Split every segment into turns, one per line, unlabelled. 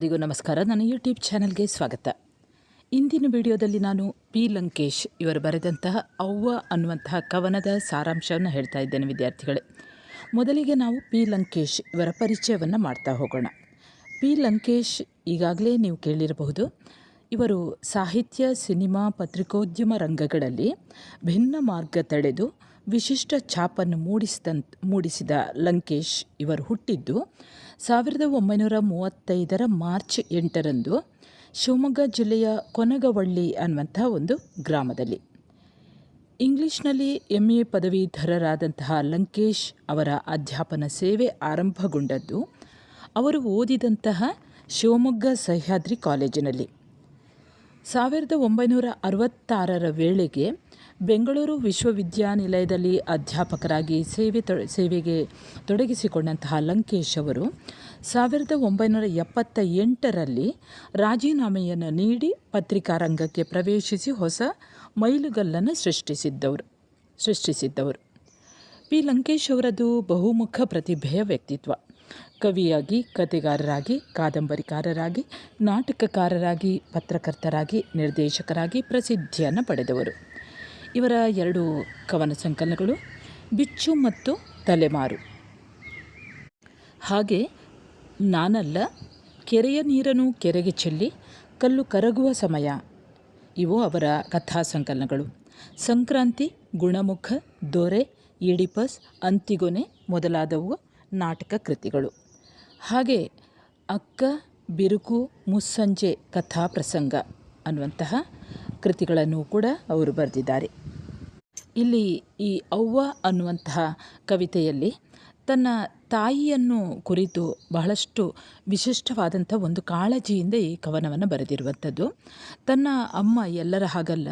ಎಲ್ಲರಿಗೂ ನಮಸ್ಕಾರ. ನನ್ನ ಯೂಟ್ಯೂಬ್ ಚಾನಲ್ಗೆ ಸ್ವಾಗತ. ಇಂದಿನ ವಿಡಿಯೋದಲ್ಲಿ ನಾನು ಪಿ ಲಂಕೇಶ್ ಇವರು ಬರೆದಂತಹ ಅವ್ವ ಅನ್ನುವಂತಹ ಕವನದ ಸಾರಾಂಶವನ್ನು ಹೇಳ್ತಾ ಇದ್ದೇನೆ ವಿದ್ಯಾರ್ಥಿಗಳೇ. ಮೊದಲಿಗೆ ನಾವು ಪಿ ಲಂಕೇಶ್ ಇವರ ಪರಿಚಯವನ್ನು ಮಾಡ್ತಾ ಹೋಗೋಣ. ಪಿ ಲಂಕೇಶ್ ಈಗಾಗಲೇ ನೀವು ಕೇಳಿರಬಹುದು. ಇವರು ಸಾಹಿತ್ಯ, ಸಿನಿಮಾ, ಪತ್ರಿಕೋದ್ಯಮ ರಂಗಗಳಲ್ಲಿ ಭಿನ್ನ ಮಾರ್ಗ ತಳೆದು ವಿಶಿಷ್ಟ ಛಾಪನ್ನು ಮೂಡಿಸಿದ ಲಂಕೇಶ್ ಇವರು ಹುಟ್ಟಿದ್ದು 1935 ಮಾರ್ಚ್ 8ರಂದು ಶಿವಮೊಗ್ಗ ಜಿಲ್ಲೆಯ ಕೊನಗವಳ್ಳಿ ಅನ್ನುವಂಥ ಒಂದು ಗ್ರಾಮದಲ್ಲಿ. ಇಂಗ್ಲಿಷ್ನಲ್ಲಿ MA ಪದವೀಧರರಾದಂತಹ ಲಂಕೇಶ್ ಅವರ ಅಧ್ಯಾಪನ ಸೇವೆ ಆರಂಭಗೊಂಡದ್ದು ಅವರು ಓದಿದಂತಹ ಶಿವಮೊಗ್ಗ ಸಹ್ಯಾದ್ರಿ ಕಾಲೇಜಿನಲ್ಲಿ. 1966ರ ವೇಳೆಗೆ ಬೆಂಗಳೂರು ವಿಶ್ವವಿದ್ಯಾನಿಲಯದಲ್ಲಿ ಅಧ್ಯಾಪಕರಾಗಿ ಸೇವೆಗೆ ತೊಡಗಿಸಿಕೊಂಡಂತಹ ಲಂಕೇಶ್ ಅವರು 1978ರಲ್ಲಿ ರಾಜೀನಾಮೆಯನ್ನು ನೀಡಿ ಪತ್ರಿಕಾ ರಂಗಕ್ಕೆ ಪ್ರವೇಶಿಸಿ ಹೊಸ ಮೈಲುಗಲ್ಲನ್ನು ಸೃಷ್ಟಿಸಿದ್ದವರು. ಪಿ ಲಂಕೇಶ್ ಅವರದು ಬಹುಮುಖ ಪ್ರತಿಭೆಯ ವ್ಯಕ್ತಿತ್ವ. ಕವಿಯಾಗಿ, ಕಥೆಗಾರರಾಗಿ, ಕಾದಂಬರಿಕಾರರಾಗಿ, ನಾಟಕಕಾರರಾಗಿ, ಪತ್ರಕರ್ತರಾಗಿ, ನಿರ್ದೇಶಕರಾಗಿ ಪ್ರಸಿದ್ಧಿಯನ್ನು ಪಡೆದವರು. ಇವರ 2 ಕವನ ಸಂಕಲನಗಳು ಬಿಚ್ಚು ಮತ್ತು ತಲೆಮಾರು, ಹಾಗೆ ನಾನಲ್ಲ, ಕೆರೆಯ ನೀರನ್ನು ಕೆರೆಗೆ ಚೆಲ್ಲಿ, ಕಲ್ಲು ಕರಗುವ ಸಮಯ ಇವು ಅವರ ಕಥಾ ಸಂಕಲನಗಳು. ಸಂಕ್ರಾಂತಿ, ಗುಣಮುಖ, ದೊರೆ, ಈಡಿಪಸ್, ಅಂತಿಗೊನೆ ಮೊದಲಾದವು ನಾಟಕ ಕೃತಿಗಳು. ಹಾಗೆ ಅಕ್ಕ, ಬಿರುಕು, ಮುಸ್ಸಂಜೆ ಕಥಾ ಪ್ರಸಂಗ ಅನ್ನುವಂತಹ ಕೃತಿಗಳನ್ನು ಕೂಡ ಅವರು ಬರೆದಿದ್ದಾರೆ. ಇಲ್ಲಿ ಈ ಅವ್ವ ಅನ್ನುವಂತಹ ಕವಿತೆಯಲ್ಲಿ ತನ್ನ ತಾಯಿಯನ್ನು ಕುರಿತು ಬಹಳಷ್ಟು ವಿಶಿಷ್ಟವಾದಂಥ ಒಂದು ಕಾಳಜಿಯಿಂದ ಈ ಕವನವನ್ನು ಬರೆದಿರುವಂಥದ್ದು. ತನ್ನ ಅಮ್ಮ ಎಲ್ಲರ ಹಾಗಲ್ಲ,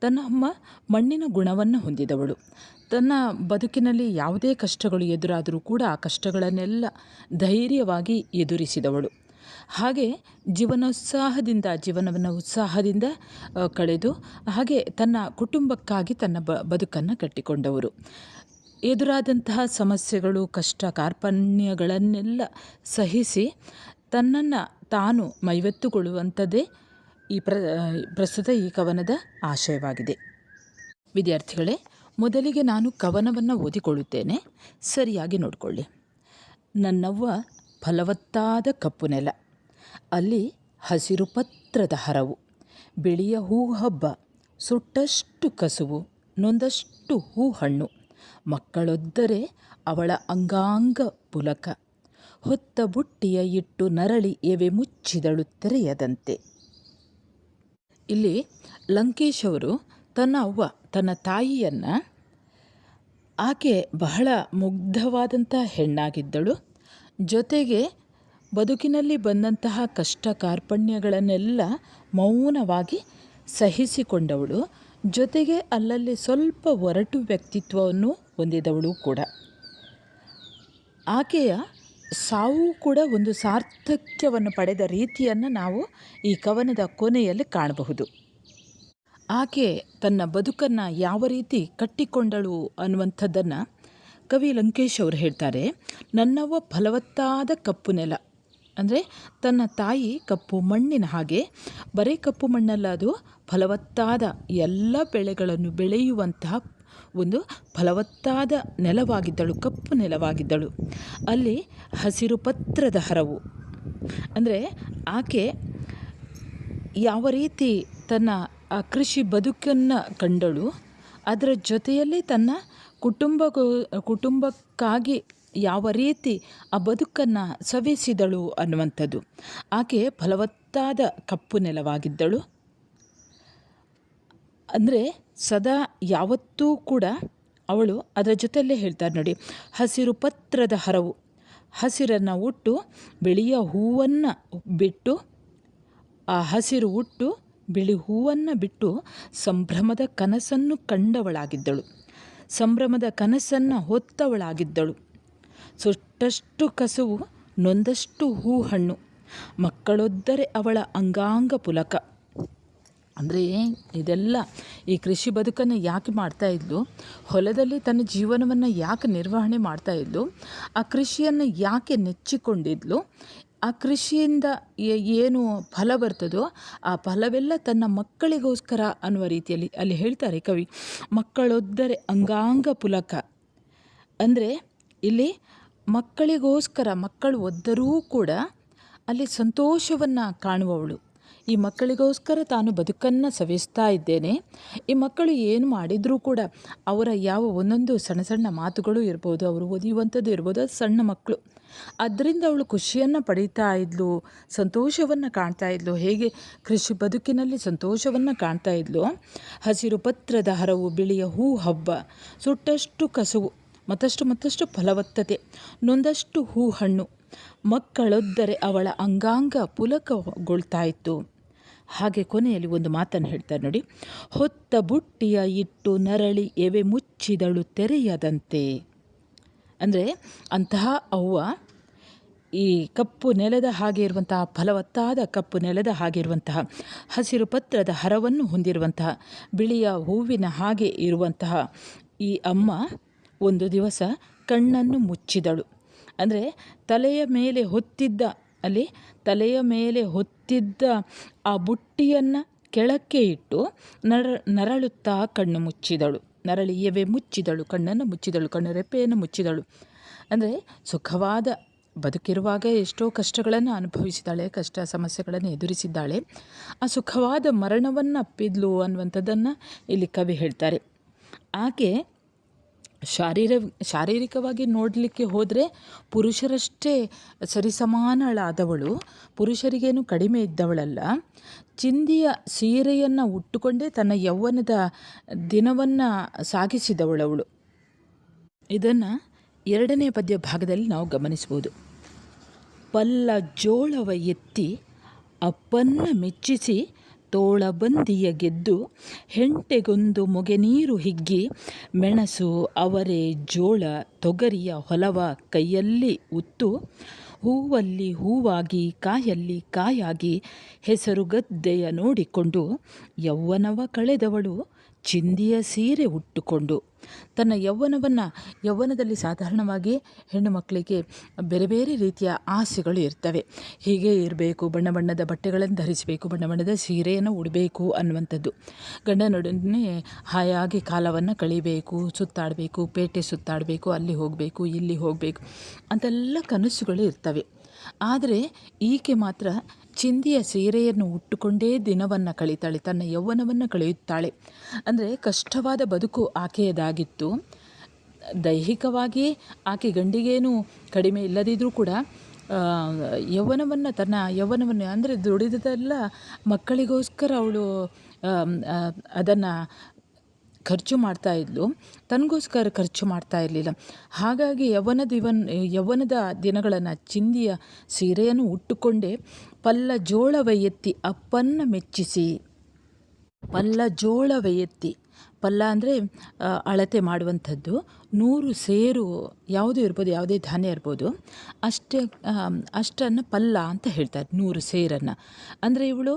ತನ್ನ ಅಮ್ಮ ಮಣ್ಣಿನ ಗುಣವನ್ನು ಹೊಂದಿದವಳು. ತನ್ನ ಬದುಕಿನಲ್ಲಿ ಯಾವುದೇ ಕಷ್ಟಗಳು ಎದುರಾದರೂ ಕೂಡ ಆ ಕಷ್ಟಗಳನ್ನೆಲ್ಲ ಧೈರ್ಯವಾಗಿ ಎದುರಿಸಿದವಳು. ಹಾಗೆ ಜೀವನವನ್ನು ಉತ್ಸಾಹದಿಂದ ಕಳೆದು ಹಾಗೆ ತನ್ನ ಕುಟುಂಬಕ್ಕಾಗಿ ತನ್ನ ಬದುಕನ್ನು ಕಟ್ಟಿಕೊಂಡವರು. ಎದುರಾದಂತಹ ಸಮಸ್ಯೆಗಳು, ಕಷ್ಟ ಕಾರ್ಪಣ್ಯಗಳನ್ನೆಲ್ಲ ಸಹಿಸಿ ತನ್ನನ್ನು ತಾನು ಮೈವೆತ್ತುಕೊಳ್ಳುವಂಥದ್ದೇ ಪ್ರಸ್ತುತ ಈ ಕವನದ ಆಶಯವಾಗಿದೆ. ವಿದ್ಯಾರ್ಥಿಗಳೇ, ಮೊದಲಿಗೆ ನಾನು ಕವನವನ್ನು ಓದಿಕೊಳ್ಳುತ್ತೇನೆ, ಸರಿಯಾಗಿ ನೋಡಿಕೊಳ್ಳಿ. ನನ್ನವ್ವ ಫಲವತ್ತಾದ ಕಪ್ಪು ನೆಲ, ಅಲ್ಲಿ ಹಸಿರು ಪತ್ರದ ಹರವು, ಬಿಳಿಯ ಹೂ ಹಬ್ಬ, ಸುಟ್ಟಷ್ಟು ಕಸುವು, ನೊಂದಷ್ಟು ಹೂ ಹಣ್ಣು, ಮಕ್ಕಳೊದ್ದರೆ ಅವಳ ಅಂಗಾಂಗ ಪುಲಕ, ಹೊತ್ತ ಬುಟ್ಟಿಯ ಇಟ್ಟು ನರಳಿ ಎವೆ ಮುಚ್ಚಿದಳು ತೆರೆಯದಂತೆ. ಇಲ್ಲಿ ಲಂಕೇಶ್ ಅವರು ತನ್ನ ಅವ್ವ, ತನ್ನ ತಾಯಿಯನ್ನು, ಆಕೆ ಬಹಳ ಮುಗ್ಧವಾದಂಥ ಹೆಣ್ಣಾಗಿದ್ದಳು. ಜೊತೆಗೆ ಬದುಕಿನಲ್ಲಿ ಬಂದಂತಹ ಕಷ್ಟ ಕಾರ್ಪಣ್ಯಗಳನ್ನೆಲ್ಲ ಮೌನವಾಗಿ ಸಹಿಸಿಕೊಂಡವಳು. ಜೊತೆಗೆ ಅಲ್ಲಲ್ಲಿ ಸ್ವಲ್ಪ ಒರಟು ವ್ಯಕ್ತಿತ್ವವನ್ನು ಹೊಂದಿದವಳು ಕೂಡ. ಆಕೆಯ ಸಾವು ಕೂಡ ಒಂದು ಸಾರ್ಥಕ್ಯವನ್ನು ಪಡೆದ ರೀತಿಯನ್ನು ನಾವು ಈ ಕವನದ ಕೊನೆಯಲ್ಲಿ ಕಾಣಬಹುದು. ಆಕೆ ತನ್ನ ಬದುಕನ್ನು ಯಾವ ರೀತಿ ಕಟ್ಟಿಕೊಂಡಳು ಅನ್ನುವಂಥದ್ದನ್ನು ಕವಿ ಲಂಕೇಶ್ ಅವರು ಹೇಳ್ತಾರೆ. ನನ್ನವ್ವ ಫಲವತ್ತಾದ ಕಪ್ಪು ನೆಲ ಅಂದರೆ ತನ್ನ ತಾಯಿ ಕಪ್ಪು ಮಣ್ಣಿನ ಹಾಗೆ, ಬರೀ ಕಪ್ಪು ಮಣ್ಣಲ್ಲ, ಅದು ಫಲವತ್ತಾದ ಎಲ್ಲ ಬೆಳೆಗಳನ್ನು ಬೆಳೆಯುವಂತಹ ಒಂದು ಫಲವತ್ತಾದ ನೆಲವಾಗಿದ್ದಳು, ಕಪ್ಪು ನೆಲವಾಗಿದ್ದಳು. ಅಲ್ಲಿ ಹಸಿರು ಪತ್ರದ ಹರವು ಅಂದರೆ ಆಕೆ ಯಾವ ರೀತಿ ತನ್ನ ಕೃಷಿ ಬದುಕನ್ನು ಕಂಡಳು, ಅದರ ಜೊತೆಯಲ್ಲಿ ತನ್ನ ಕುಟುಂಬಕ್ಕಾಗಿ ಯಾವ ರೀತಿ ಆ ಬದುಕನ್ನು ಸವೆಸಿದಳು ಅನ್ನುವಂಥದ್ದು. ಆಕೆ ಫಲವತ್ತಾದ ಕಪ್ಪು ನೆಲವಾಗಿದ್ದಳು. ಅಂದರೆ ಸದಾ ಯಾವತ್ತೂ ಕೂಡ ಅವಳು ಅದರ ಜೊತೆಯಲ್ಲೇ ಹೇಳ್ತಾರೆ ನೋಡಿ, ಹಸಿರು ಪತ್ರದ ಹರವು, ಹಸಿರನ್ನು ಉಟ್ಟು ಬಿಳಿಯ ಹೂವನ್ನು ಬಿಟ್ಟು, ಆ ಹಸಿರು ಉಟ್ಟು ಬಿಳಿ ಹೂವನ್ನು ಬಿಟ್ಟು ಸಂಭ್ರಮದ ಕನಸನ್ನು ಕಂಡವಳಾಗಿದ್ದಳು, ಸಂಭ್ರಮದ ಕನಸನ್ನು ಹೊತ್ತವಳಾಗಿದ್ದಳು. ಸುಟ್ಟಷ್ಟು ಕಸುವು, ನೊಂದಷ್ಟು ಹೂ ಹಣ್ಣು, ಮಕ್ಕಳೊದ್ದರೆ ಅವಳ ಅಂಗಾಂಗ ಪುಲಕ. ಅಂದರೆ ಇದೆಲ್ಲ ಈ ಕೃಷಿ ಬದುಕನ್ನು ಯಾಕೆ ಮಾಡ್ತಾ ಇದ್ಲು, ಹೊಲದಲ್ಲಿ ತನ್ನ ಜೀವನವನ್ನು ಯಾಕೆ ನಿರ್ವಹಣೆ ಮಾಡ್ತಾ ಇದ್ಲು, ಆ ಕೃಷಿಯನ್ನು ಯಾಕೆ ನೆಚ್ಚಿಕೊಂಡಿದ್ಲು, ಆ ಕೃಷಿಯಿಂದ ಏನು ಫಲ ಬರ್ತದೋ ಆ ಫಲವೆಲ್ಲ ತನ್ನ ಮಕ್ಕಳಿಗೋಸ್ಕರ ಅನ್ನುವ ರೀತಿಯಲ್ಲಿ ಅಲ್ಲಿ ಹೇಳ್ತಾರೆ ಕವಿ. ಮಕ್ಕಳೊದ್ದರೆ ಅಂಗಾಂಗ ಪುಲಕ ಅಂದರೆ ಇಲ್ಲಿ ಮಕ್ಕಳಿಗೋಸ್ಕರ, ಮಕ್ಕಳು ಒದ್ದರೂ ಕೂಡ ಅಲ್ಲಿ ಸಂತೋಷವನ್ನು ಕಾಣುವವಳು. ಈ ಮಕ್ಕಳಿಗೋಸ್ಕರ ತಾನು ಬದುಕನ್ನು ಸವಿಸ್ತಾ ಇದ್ದೇನೆ. ಈ ಮಕ್ಕಳು ಏನು ಮಾಡಿದರೂ ಕೂಡ ಅವರ ಯಾವ ಒಂದೊಂದು ಸಣ್ಣ ಸಣ್ಣ ಮಾತುಗಳು ಇರ್ಬೋದು, ಅವರು ಒದಿಯುವಂಥದ್ದು ಇರ್ಬೋದು, ಅದು ಸಣ್ಣ ಮಕ್ಕಳು. ಅದರಿಂದ ಅವಳು ಖುಷಿಯನ್ನು ಪಡೀತಾ ಇದ್ಲು, ಸಂತೋಷವನ್ನು ಕಾಣ್ತಾ ಇದ್ಲು. ಹೇಗೆ ಕೃಷಿ ಬದುಕಿನಲ್ಲಿ ಸಂತೋಷವನ್ನು ಕಾಣ್ತಾ ಇದ್ಲು. ಹಸಿರು ಪತ್ರದ ಹರವು, ಬಿಳಿಯ ಹೂ ಹಬ್ಬ, ಸುಟ್ಟಷ್ಟು ಕಸುವು, ಮತ್ತಷ್ಟು ಫಲವತ್ತತೆ, ನೊಂದಷ್ಟು ಹೂ ಹಣ್ಣು, ಮಕ್ಕಳೊದ್ದರೆ ಅವಳ ಅಂಗಾಂಗ ಪುಲಕಗೊಳ್ತಾ ಇತ್ತು. ಹಾಗೆ ಕೊನೆಯಲ್ಲಿ ಒಂದು ಮಾತನ್ನು ಹೇಳ್ತಾರೆ ನೋಡಿ. ಹೊತ್ತ ಬುಟ್ಟಿಯ ಇಟ್ಟು ನರಳಿ ಎವೆ ಮುಚ್ಚಿದಳು ತೆರೆಯದಂತೆ. ಅಂದರೆ ಅಂತಹ ಅವ್ವ ಈ ಕಪ್ಪು ನೆಲದ ಹಾಗೆ ಇರುವಂತಹ, ಫಲವತ್ತಾದ ಕಪ್ಪು ನೆಲದ ಹಾಗೆ ಇರುವಂತಹ, ಹಸಿರು ಪತ್ರದ ಹರವನ್ನು ಹೊಂದಿರುವಂತಹ, ಬಿಳಿಯ ಹೂವಿನ ಹಾಗೆ ಇರುವಂತಹ ಈ ಅಮ್ಮ ಒಂದು ದಿವಸ ಕಣ್ಣನ್ನು ಮುಚ್ಚಿದಳು. ಅಂದರೆ ತಲೆಯ ಮೇಲೆ ಹೊತ್ತಿದ್ದ ಆ ಬುಟ್ಟಿಯನ್ನು ಕೆಳಕ್ಕೆ ಇಟ್ಟು ನರಳುತ್ತಾ ಕಣ್ಣು ಮುಚ್ಚಿದಳು. ನರಳಿಯವೆ ಮುಚ್ಚಿದಳು, ಕಣ್ಣನ್ನು ಮುಚ್ಚಿದಳು, ಕಣ್ಣು ರೆಪ್ಪೆಯನ್ನು ಮುಚ್ಚಿದಳು. ಅಂದರೆ ಸುಖವಾದ ಬದುಕಿರುವಾಗ ಎಷ್ಟೋ ಕಷ್ಟಗಳನ್ನು ಅನುಭವಿಸಿದ್ದಾಳೆ, ಕಷ್ಟ ಸಮಸ್ಯೆಗಳನ್ನು ಎದುರಿಸಿದ್ದಾಳೆ. ಆ ಸುಖವಾದ ಮರಣವನ್ನು ಅಪ್ಪಿದ್ಲು ಅನ್ನುವಂಥದ್ದನ್ನು ಇಲ್ಲಿ ಕವಿ ಹೇಳ್ತಾರೆ. ಆಕೆ ಶಾರೀರಿಕವಾಗಿ ನೋಡಲಿಕ್ಕೆ ಹೋದರೆ ಪುರುಷರಷ್ಟೇ ಸರಿಸಮಾನಳಾದವಳು, ಪುರುಷರಿಗೇನು ಕಡಿಮೆ ಇದ್ದವಳಲ್ಲ. ಚಿಂದಿಯ ಸೀರೆಯನ್ನು ಉಟ್ಟುಕೊಂಡೇ ತನ್ನ ಯೌವನದ ದಿನವನ್ನು ಸಾಗಿಸಿದವಳವಳು. ಇದನ್ನು ಎರಡನೇ ಪದ್ಯ ಭಾಗದಲ್ಲಿ ನಾವು ಗಮನಿಸ್ಬೋದು. ಪಲ್ಲ ಜೋಳವ ಎತ್ತಿ ಅಪ್ಪನ್ನ ಮೆಚ್ಚಿಸಿ ತೋಳಬಂದಿಯ ಗೆದ್ದು ಹೆಂಟೆಗೊಂದು ಮೊಗೆ ನೀರು ಹಿಗ್ಗಿ ಮೆಣಸು ಅವರೆ ಜೋಳ ತೊಗರಿಯ ಹೊಲವ ಕೈಯಲ್ಲಿ ಉತ್ತು ಹೂವಲ್ಲಿ ಹೂವಾಗಿ ಕಾಯಲ್ಲಿ ಕಾಯಾಗಿ ಹೆಸರು ಗದ್ದೆಯ ನೋಡಿಕೊಂಡು ಯೌವನವ ಕಳೆದವಳು ಚಿಂದಿಯ ಸೀರೆ ಉಟ್ಟುಕೊಂಡು. ತನ್ನ ಯೌವನದಲ್ಲಿ ಸಾಧಾರಣವಾಗಿ ಹೆಣ್ಣು ಮಕ್ಕಳಿಗೆ ಬೇರೆ ಬೇರೆ ರೀತಿಯ ಆಸೆಗಳು ಇರ್ತವೆ. ಹೀಗೆ ಇರಬೇಕು, ಬಣ್ಣ ಬಣ್ಣದ ಬಟ್ಟೆಗಳನ್ನು ಧರಿಸಬೇಕು, ಬಣ್ಣ ಬಣ್ಣದ ಸೀರೆಯನ್ನು ಉಡಬೇಕು ಅನ್ನುವಂಥದ್ದು. ಗಂಡನೊಡನೆ ಹಾಯಾಗಿ ಕಾಲವನ್ನು ಕಳಿಬೇಕು, ಸುತ್ತಾಡಬೇಕು, ಪೇಟೆ ಸುತ್ತಾಡಬೇಕು, ಅಲ್ಲಿ ಹೋಗಬೇಕು, ಇಲ್ಲಿ ಹೋಗಬೇಕು ಅಂತೆಲ್ಲ ಕನಸುಗಳು ಇರ್ತವೆ. ಆದರೆ ಈಕೆ ಮಾತ್ರ ಚಿಂದಿಯ ಸೀರೆಯನ್ನು ಉಟ್ಟುಕೊಂಡೇ ದಿನವನ್ನು ಕಳೀತಾಳೆ, ತನ್ನ ಯೌವನವನ್ನು ಕಳೆಯುತ್ತಾಳೆ. ಅಂದರೆ ಕಷ್ಟವಾದ ಬದುಕು ಆಕೆಯದಾಗಿತ್ತು. ದೈಹಿಕವಾಗಿ ಆಕೆ ಗಂಡಿಗೇನು ಕಡಿಮೆ ಇಲ್ಲದಿದ್ದರೂ ಕೂಡ ತನ್ನ ಯೌವನವನ್ನು ಅಂದರೆ ದುಡಿದದೆಲ್ಲ ಮಕ್ಕಳಿಗೋಸ್ಕರ ಅವಳು ಅದನ್ನು ಖರ್ಚು ಮಾಡ್ತಾ ಇದ್ಲು, ತನಗೋಸ್ಕರ ಖರ್ಚು ಮಾಡ್ತಾ ಇರಲಿಲ್ಲ. ಹಾಗಾಗಿ ಯೌವನದ ದಿನಗಳನ್ನು ಚಿಂದಿಯ ಸೀರೆಯನ್ನು ಉಟ್ಟುಕೊಂಡೇ ಪಲ್ಲ ಜೋಳವ ಎತ್ತಿ ಅಪ್ಪನ್ನ ಮೆಚ್ಚಿಸಿ. ಪಲ್ಲ ಜೋಳವ ಎತ್ತಿ, ಪಲ್ಲ ಅಂದರೆ ಅಳತೆ ಮಾಡುವಂಥದ್ದು. 100 ಸೇರು ಯಾವುದೂ ಇರ್ಬೋದು, ಯಾವುದೇ ಧಾನ್ಯ ಇರ್ಬೋದು, ಅಷ್ಟನ್ನು ಪಲ್ಲ ಅಂತ ಹೇಳ್ತಾರೆ, 100 ಸೇರನ್ನು. ಅಂದರೆ ಇವಳು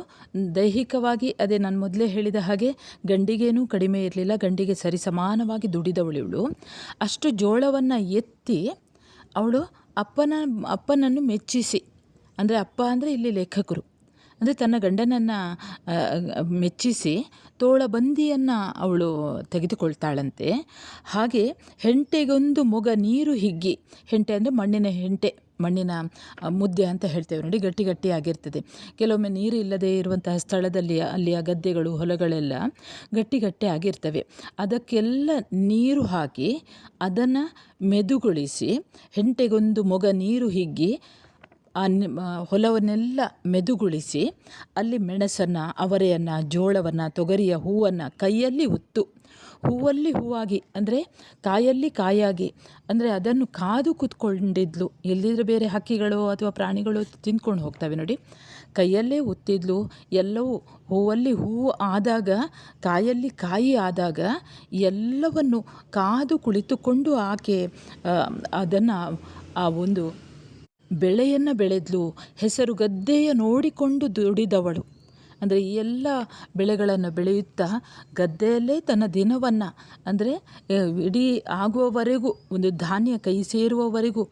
ದೈಹಿಕವಾಗಿ ಅದೇ ನಾನು ಮೊದಲೇ ಹೇಳಿದ ಹಾಗೆ ಗಂಡಿಗೇನೂ ಕಡಿಮೆ ಇರಲಿಲ್ಲ, ಗಂಡಿಗೆ ಸರಿಸಮಾನವಾಗಿ ದುಡಿದವಳು ಇವಳು. ಅಷ್ಟು ಜೋಳವನ್ನು ಎತ್ತಿ ಅವಳು ಅಪ್ಪನನ್ನು ಮೆಚ್ಚಿಸಿ, ಅಂದರೆ ಅಪ್ಪ ಅಂದರೆ ಇಲ್ಲಿ ಲೇಖಕರು, ಅಂದರೆ ತನ್ನ ಗಂಡನನ್ನು ಮೆಚ್ಚಿಸಿ ತೋಳಬಂದಿಯನ್ನು ಅವಳು ತೆಗೆದುಕೊಳ್ತಾಳಂತೆ. ಹಾಗೆ ಹೆಂಟೆಗೊಂದು ಮೊಗ ನೀರು ಹಿಗ್ಗಿ, ಹೆಂಟೆ ಅಂದರೆ ಮಣ್ಣಿನ ಮುದ್ದೆ ಅಂತ ಹೇಳ್ತೇವೆ ನೋಡಿ, ಗಟ್ಟಿಯಾಗಿರ್ತದೆ. ಕೆಲವೊಮ್ಮೆ ನೀರು ಇಲ್ಲದೆ ಇರುವಂತಹ ಸ್ಥಳದಲ್ಲಿ ಅಲ್ಲಿಯ ಗದ್ದೆಗಳು ಹೊಲಗಳೆಲ್ಲ ಗಟ್ಟಿ ಆಗಿರ್ತವೆ. ಅದಕ್ಕೆಲ್ಲ ನೀರು ಹಾಕಿ ಅದನ್ನು ಮೆದುಗೊಳಿಸಿ, ಹೆಂಟೆಗೊಂದು ಮೊಗ ನೀರು ಹಿಗ್ಗಿ ಆ ಹೊಲವನ್ನೆಲ್ಲ ಮೆದುಗೊಳಿಸಿ ಅಲ್ಲಿ ಮೆಣಸನ್ನು, ಅವರೆಯನ್ನು, ಜೋಳವನ್ನು, ತೊಗರಿಯ ಹೂವನ್ನು ಕೈಯಲ್ಲಿ ಉತ್ತು, ಹೂವಲ್ಲಿ ಹೂವಾಗಿ ಅಂದರೆ ಕಾಯಲ್ಲಿ ಕಾಯಾಗಿ, ಅಂದರೆ ಅದನ್ನು ಕಾದು ಕೂತ್ಕೊಂಡಿದ್ಲು. ಎಲ್ಲಿದ್ರೆ ಬೇರೆ ಹಕ್ಕಿಗಳು ಅಥವಾ ಪ್ರಾಣಿಗಳು ತಿಂದ್ಕೊಂಡು ಹೋಗ್ತವೆ ನೋಡಿ, ಕೈಯಲ್ಲೇ ಉತ್ತಿದ್ಲು. ಎಲ್ಲವೂ ಹೂವಲ್ಲಿ ಹೂವು ಆದಾಗ, ಕಾಯಲ್ಲಿ ಕಾಯಿ ಆದಾಗ ಎಲ್ಲವನ್ನು ಕಾದು ಕುಳಿತುಕೊಂಡು ಆಕೆ ಅದನ್ನು ಆ ಒಂದು ಬೆಳೆಯನ್ನು ಬೆಳೆದ್ಲು. ಹೆಸರು ಗದ್ದೆಯ ನೋಡಿಕೊಂಡು ದುಡಿದವಳು. ಅಂದರೆ ಈ ಎಲ್ಲ ಬೆಳೆಗಳನ್ನು ಬೆಳೆಯುತ್ತಾ ಗದ್ದೆಯಲ್ಲೇ ತನ್ನ ದಿನವನ್ನು ಅಂದರೆ ಇಡೀ ಆಗುವವರೆಗೂ ಒಂದು ಧಾನ್ಯ ಕೈ ಸೇರುವವರೆಗೂ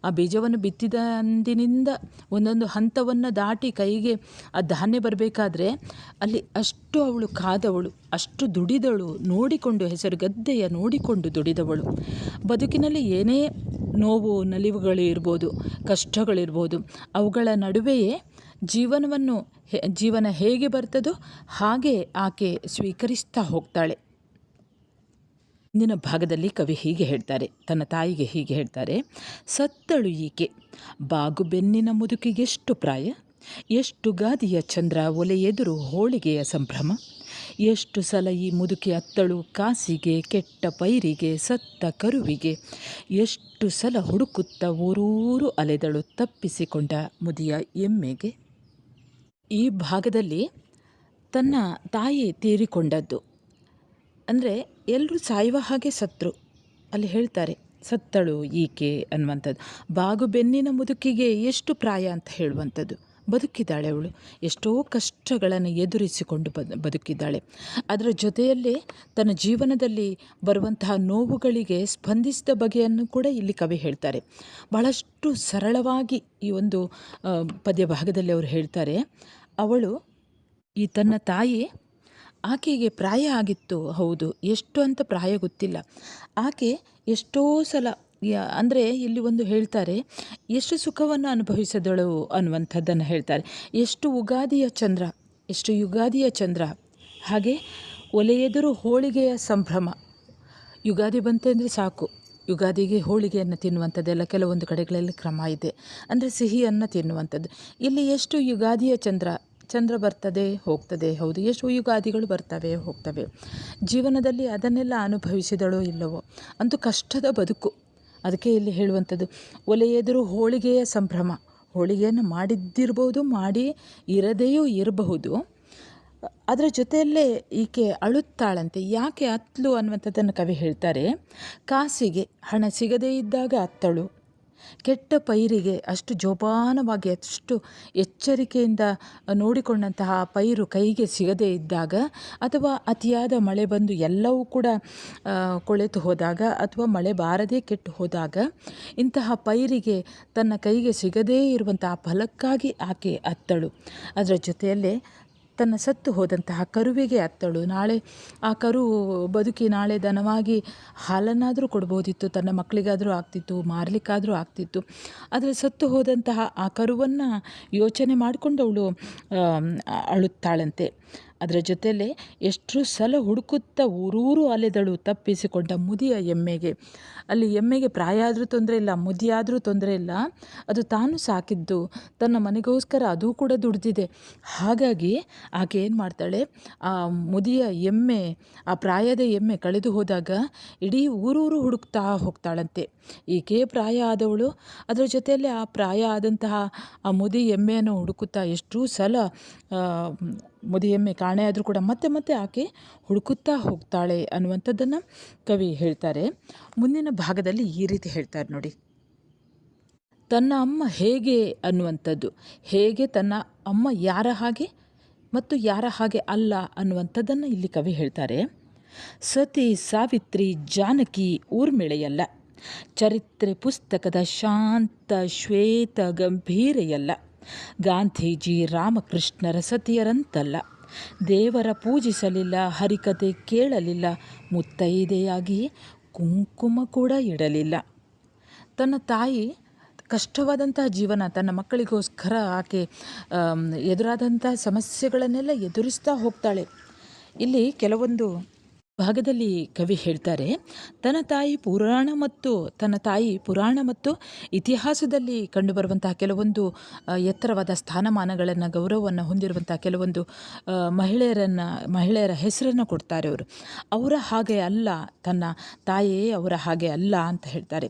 ಆ ಬೀಜವನ್ನು ಬಿತ್ತಿದ ಅಂದಿನಿಂದ ಒಂದೊಂದು ಹಂತವನ್ನು ದಾಟಿ ಕೈಗೆ ಆ ಧಾನ್ಯ ಬರಬೇಕಾದ್ರೆ ಅಲ್ಲಿ ಅಷ್ಟು ಅವಳು ಕಾದವಳು, ಅಷ್ಟು ದುಡಿದವಳು, ನೋಡಿಕೊಂಡು ಹೆಸರು ಗದ್ದೆಯ ನೋಡಿಕೊಂಡು ದುಡಿದವಳು. ಬದುಕಿನಲ್ಲಿ ಏನೇ ನೋವು ನಲಿವುಗಳು ಇರ್ಬೋದು, ಕಷ್ಟಗಳಿರ್ಬೋದು, ಅವುಗಳ ನಡುವೆಯೇ ಜೀವನ ಹೇಗೆ ಬರ್ತದೋ ಹಾಗೆ ಆಕೆ ಸ್ವೀಕರಿಸ್ತಾ ಹೋಗ್ತಾಳೆ. ಇಂದಿನ ಭಾಗದಲ್ಲಿ ಕವಿ ಹೀಗೆ ಹೇಳ್ತಾರೆ, ತನ್ನ ತಾಯಿಗೆ ಹೀಗೆ ಹೇಳ್ತಾರೆ: ಸತ್ತಳು ಈಕೆ ಬಾಗು ಬೆನ್ನಿನ ಮುದುಕಿಗೆಷ್ಟು ಪ್ರಾಯ, ಎಷ್ಟು ಗಾದಿಯ ಚಂದ್ರ ಒಲೆ ಎದುರು ಹೋಳಿಗೆಯ ಸಂಭ್ರಮ, ಎಷ್ಟು ಸಲ ಈ ಮುದುಕಿ ಅತ್ತಳು ಕಾಸಿಗೆ, ಕೆಟ್ಟ ಪೈರಿಗೆ, ಸತ್ತ ಕರುವಿಗೆ, ಎಷ್ಟು ಸಲ ಹುಡುಕುತ್ತ ಊರೂರು ಅಲೆದಳು ತಪ್ಪಿಸಿಕೊಂಡ ಮುದಿಯ ಎಮ್ಮೆಗೆ. ಈ ಭಾಗದಲ್ಲಿ ತನ್ನ ತಾಯಿ ತೀರಿಕೊಂಡದ್ದು ಅಂದರೆ ಎಲ್ಲರೂ ಸಾಯುವ ಹಾಗೆ ಸತ್ತರು. ಅಲ್ಲಿ ಹೇಳ್ತಾರೆ ಸತ್ತಳು ಈಕೆ ಅನ್ನುವಂಥದ್ದು. ಬಾಗು ಬೆನ್ನಿನ ಮುದುಕಿಗೆ ಎಷ್ಟು ಪ್ರಾಯ ಅಂತ ಹೇಳುವಂಥದ್ದು. ಬದುಕಿದ್ದಾಳೆ ಅವಳು, ಎಷ್ಟೋ ಕಷ್ಟಗಳನ್ನು ಎದುರಿಸಿಕೊಂಡು ಬದುಕಿದ್ದಾಳೆ. ಅದರ ಜೊತೆಯಲ್ಲೇ ತನ್ನ ಜೀವನದಲ್ಲಿ ಬರುವಂತಹ ನೋವುಗಳಿಗೆ ಸ್ಪಂದಿಸಿದ ಬಗೆಯನ್ನು ಕೂಡ ಇಲ್ಲಿ ಕವಿ ಹೇಳ್ತಾರೆ. ಬಹಳಷ್ಟು ಸರಳವಾಗಿ ಈ ಒಂದು ಪದ್ಯ ಭಾಗದಲ್ಲಿ ಅವರು ಹೇಳ್ತಾರೆ, ಅವಳು ಈ ತನ್ನ ತಾಯಿ ಆಕೆಗೆ ಪ್ರಾಯ ಆಗಿತ್ತು, ಹೌದು, ಎಷ್ಟು ಅಂತ ಪ್ರಾಯ ಗೊತ್ತಿಲ್ಲ. ಆಕೆ ಎಷ್ಟೋ ಸಲ ಅಂದರೆ ಇಲ್ಲಿ ಒಂದು ಹೇಳ್ತಾರೆ, ಎಷ್ಟು ಸುಖವನ್ನು ಅನುಭವಿಸಿದಳು ಅನ್ನುವಂಥದ್ದನ್ನು ಹೇಳ್ತಾರೆ. ಎಷ್ಟು ಯುಗಾದಿಯ ಚಂದ್ರ, ಹಾಗೆ ಒಲೆ ಎದುರು ಹೋಳಿಗೆಯ ಸಂಭ್ರಮ. ಯುಗಾದಿ ಬಂತೆಂದರೆ ಸಾಕು, ಯುಗಾದಿಗೆ ಹೋಳಿಗೆಯನ್ನು ತಿನ್ನುವಂಥದ್ದೆಲ್ಲ ಕೆಲವೊಂದು ಕಡೆಗಳಲ್ಲಿ ಕ್ರಮ ಇದೆ, ಅಂದರೆ ಸಿಹಿಯನ್ನು ತಿನ್ನುವಂಥದ್ದು. ಇಲ್ಲಿ ಎಷ್ಟು ಯುಗಾದಿಯ ಚಂದ್ರ ಬರ್ತದೆ ಹೋಗ್ತದೆ, ಹೌದು, ಎಷ್ಟು ಯುಗಾದಿಗಳು ಬರ್ತವೆ ಹೋಗ್ತವೆ. ಜೀವನದಲ್ಲಿ ಅದನ್ನೆಲ್ಲ ಅನುಭವಿಸಿದಳೋ ಇಲ್ಲವೋ, ಅಂತೂ ಕಷ್ಟದ ಬದುಕು. ಅದಕ್ಕೆ ಇಲ್ಲಿ ಹೇಳುವಂಥದ್ದು ಒಲೆ ಎದುರು ಹೋಳಿಗೆಯ ಸಂಭ್ರಮ. ಹೋಳಿಗೆಯನ್ನು ಮಾಡಿದ್ದಿರ್ಬೋದು, ಮಾಡಿ ಇರದೆಯೂ ಇರಬಹುದು. ಅದರ ಜೊತೆಯಲ್ಲೇ ಈಕೆ ಅಳುತ್ತಾಳಂತೆ. ಯಾಕೆ ಅತ್ತಳು ಅನ್ನುವಂಥದ್ದನ್ನು ಕವಿ ಹೇಳ್ತಾರೆ. ಕಾಸಿಗೆ ಹಣ ಸಿಗದೇ ಇದ್ದಾಗ ಅತ್ತಳು, ಕೆಟ್ಟ ಪೈರಿಗೆ ಅಷ್ಟು ಜೋಪಾನವಾಗಿ ಅಷ್ಟು ಎಚ್ಚರಿಕೆಯಿಂದ ನೋಡಿಕೊಂಡಂತಹ ಪೈರು ಕೈಗೆ ಸಿಗದೇ ಇದ್ದಾಗ, ಅಥವಾ ಅತಿಯಾದ ಮಳೆ ಬಂದು ಎಲ್ಲವೂ ಕೂಡ ಕೊಳೆತು ಹೋದಾಗ, ಅಥವಾ ಮಳೆ ಬಾರದೇ ಕೆಟ್ಟು ಹೋದಾಗ ಇಂತಹ ಪೈರಿಗೆ ತನ್ನ ಕೈಗೆ ಸಿಗದೇ ಇರುವಂತಹ ಫಲಕ್ಕಾಗಿ ಆಕೆ ಅತ್ತಳು. ಅದರ ಜೊತೆಯಲ್ಲೇ ತನ್ನ ಸತ್ತು ಹೋದಂತಹ ಕರುವಿಗೆ ಅತ್ತಳು. ನಾಳೆ ಆ ಕರು ಬದುಕಿ ನಾಳೆ ದನವಾಗಿ ಹಾಲನ್ನಾದರೂ ಕೊಡ್ಬೋದಿತ್ತು, ತನ್ನ ಮಕ್ಕಳಿಗಾದರೂ ಆಗ್ತಿತ್ತು, ಮಾರಲಿಕ್ಕಾದರೂ ಆಗ್ತಿತ್ತು. ಆದರೆ ಸತ್ತು ಹೋದಂತಹ ಆ ಕರುವನ್ನು ಯೋಚನೆ ಮಾಡಿಕೊಂಡು ಅವಳು ಅಳುತ್ತಾಳಂತೆ. ಅದರ ಜೊತೆಯಲ್ಲೇ ಎಷ್ಟು ಸಲ ಹುಡುಕುತ್ತಾ ಊರೂರು ಅಲೆದಳು ತಪ್ಪಿಸಿಕೊಂಡ ಮುದಿಯ ಎಮ್ಮೆಗೆ. ಅಲ್ಲಿ ಎಮ್ಮೆಗೆ ಪ್ರಾಯ ಆದರೂ ತೊಂದರೆ ಇಲ್ಲ, ಮುದಿಯಾದರೂ ತೊಂದರೆ ಇಲ್ಲ, ಅದು ತಾನು ಸಾಕಿದ್ದು, ತನ್ನ ಮನೆಗೋಸ್ಕರ ಅದೂ ಕೂಡ ದುಡ್ದಿದೆ. ಹಾಗಾಗಿ ಆಕೆ ಏನು ಮಾಡ್ತಾಳೆ, ಆ ಮುದಿಯ ಎಮ್ಮೆ, ಆ ಪ್ರಾಯದ ಎಮ್ಮೆ ಕಳೆದು ಹೋದಾಗ ಇಡೀ ಊರೂರು ಹುಡುಕ್ತಾ ಹೋಗ್ತಾಳಂತೆ. ಈಕೆ ಪ್ರಾಯ ಆದವಳು, ಅದರ ಜೊತೆಯಲ್ಲೇ ಆ ಪ್ರಾಯ ಆದಂತಹ ಆ ಮುದಿ ಎಮ್ಮೆಯನ್ನು ಹುಡುಕುತ್ತಾ ಎಷ್ಟೂ ಸಲ ಮುದಿ ಎಮ್ಮೆ ಕಾಣೆ ಆದರೂ ಕೂಡ ಮತ್ತೆ ಮತ್ತೆ ಆಕೆ ಹುಡುಕುತ್ತಾ ಹೋಗ್ತಾಳೆ ಅನ್ನುವಂಥದ್ದನ್ನು ಕವಿ ಹೇಳ್ತಾರೆ. ಮುಂದಿನ ಭಾಗದಲ್ಲಿ ಈ ರೀತಿ ಹೇಳ್ತಾರೆ ನೋಡಿ, ತನ್ನ ಅಮ್ಮ ಹೇಗೆ ಅನ್ನುವಂಥದ್ದು, ಹೇಗೆ ತನ್ನ ಅಮ್ಮ ಯಾರ ಹಾಗೆ ಮತ್ತು ಯಾರ ಹಾಗೆ ಅಲ್ಲ ಅನ್ನುವಂಥದ್ದನ್ನು ಇಲ್ಲಿ ಕವಿ ಹೇಳ್ತಾರೆ. ಸತಿ ಸಾವಿತ್ರಿ ಜಾನಕಿ ಊರ್ಮಿಳೆಯಲ್ಲ, ಚರಿತ್ರೆ ಪುಸ್ತಕದ ಶಾಂತ ಶ್ವೇತ ಗಂಭೀರೆಯಲ್ಲ, ಗಾಂಧೀಜಿ ರಾಮಕೃಷ್ಣರ ಸತಿಯರಂತಲ್ಲ, ದೇವರ ಪೂಜಿಸಲಿಲ್ಲ, ಹರಿಕತೆ ಕೇಳಲಿಲ್ಲ, ಮುತ್ತೈದೆಯಾಗಿ ಕುಂಕುಮ ಕೂಡ ಇಡಲಿಲ್ಲ. ತನ್ನ ತಾಯಿ ಕಷ್ಟವಾದಂತಹ ಜೀವನ, ತನ್ನ ಮಕ್ಕಳಿಗೋಸ್ಕರ ಆಕೆ ಎದುರಾದಂಥ ಸಮಸ್ಯೆಗಳನ್ನೆಲ್ಲ ಎದುರಿಸ್ತಾ ಹೋಗ್ತಾಳೆ. ಇಲ್ಲಿ ಕೆಲವೊಂದು ಭಾಗದಲ್ಲಿ ಕವಿ ಹೇಳ್ತಾರೆ, ತನ್ನ ತಾಯಿ ಪುರಾಣ ಮತ್ತು ಇತಿಹಾಸದಲ್ಲಿ ಕಂಡುಬರುವಂತಹ ಕೆಲವೊಂದು ಎತ್ತರವಾದ ಸ್ಥಾನಮಾನಗಳನ್ನು, ಗೌರವವನ್ನು ಹೊಂದಿರುವಂತಹ ಕೆಲವೊಂದು ಮಹಿಳೆಯರ ಹೆಸರನ್ನು ಕೊಡ್ತಾರೆ. ಅವರ ಹಾಗೆ ಅಲ್ಲ, ತನ್ನ ತಾಯೇ ಅವರ ಹಾಗೆ ಅಲ್ಲ ಅಂತ ಹೇಳ್ತಾರೆ.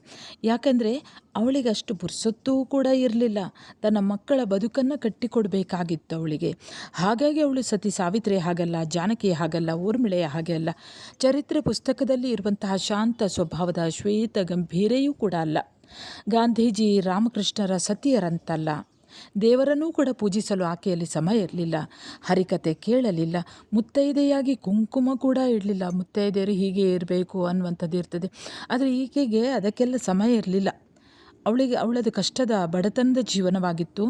ಯಾಕಂದರೆ ಅವಳಿಗೆ ಅಷ್ಟು ಪುರ್ಸೊತ್ತೂ ಕೂಡ ಇರಲಿಲ್ಲ, ತನ್ನ ಮಕ್ಕಳ ಬದುಕನ್ನು ಕಟ್ಟಿಕೊಡಬೇಕಾಗಿತ್ತು ಅವಳಿಗೆ. ಹಾಗಾಗಿ ಅವಳು ಸತಿ ಸಾವಿತ್ರಿ ಹಾಗಲ್ಲ, ಜಾನಕಿ ಹಾಗಲ್ಲ, ಊರ್ಮಿಳೆಯ ಹಾಗೆ ಅಲ್ಲ, ಚರಿತ್ರೆ ಪುಸ್ತಕದಲ್ಲಿ ಇರುವಂತಹ ಶಾಂತ ಸ್ವಭಾವದ ಶ್ವೇತ ಗಂಭೀರೆಯೂ ಕೂಡ ಅಲ್ಲ, ಗಾಂಧೀಜಿ ರಾಮಕೃಷ್ಣರ ಸತಿಯರಂತಲ್ಲ, ದೇವರನ್ನೂ ಕೂಡ ಪೂಜಿಸಲು ಆಕೆಯಲ್ಲಿ ಸಮಯ ಇರಲಿಲ್ಲ. ಹರಿಕತೆ ಕೇಳಲಿಲ್ಲ. ಮುತ್ತೈದೆಯಾಗಿ ಕುಂಕುಮ ಕೂಡ ಇಡಲಿಲ್ಲ. ಮುತ್ತೈದೆಯರು ಹೀಗೆ ಇರಬೇಕು ಅನ್ನುವಂಥದ್ದು ಇರ್ತದೆ. ಆದರೆ ಈಕೆಗೆ ಅದಕ್ಕೆಲ್ಲ ಸಮಯ ಇರಲಿಲ್ಲ. ಅವಳದು ಕಷ್ಟದ ಬಡತನದ ಜೀವನವಾಗಿತ್ತು.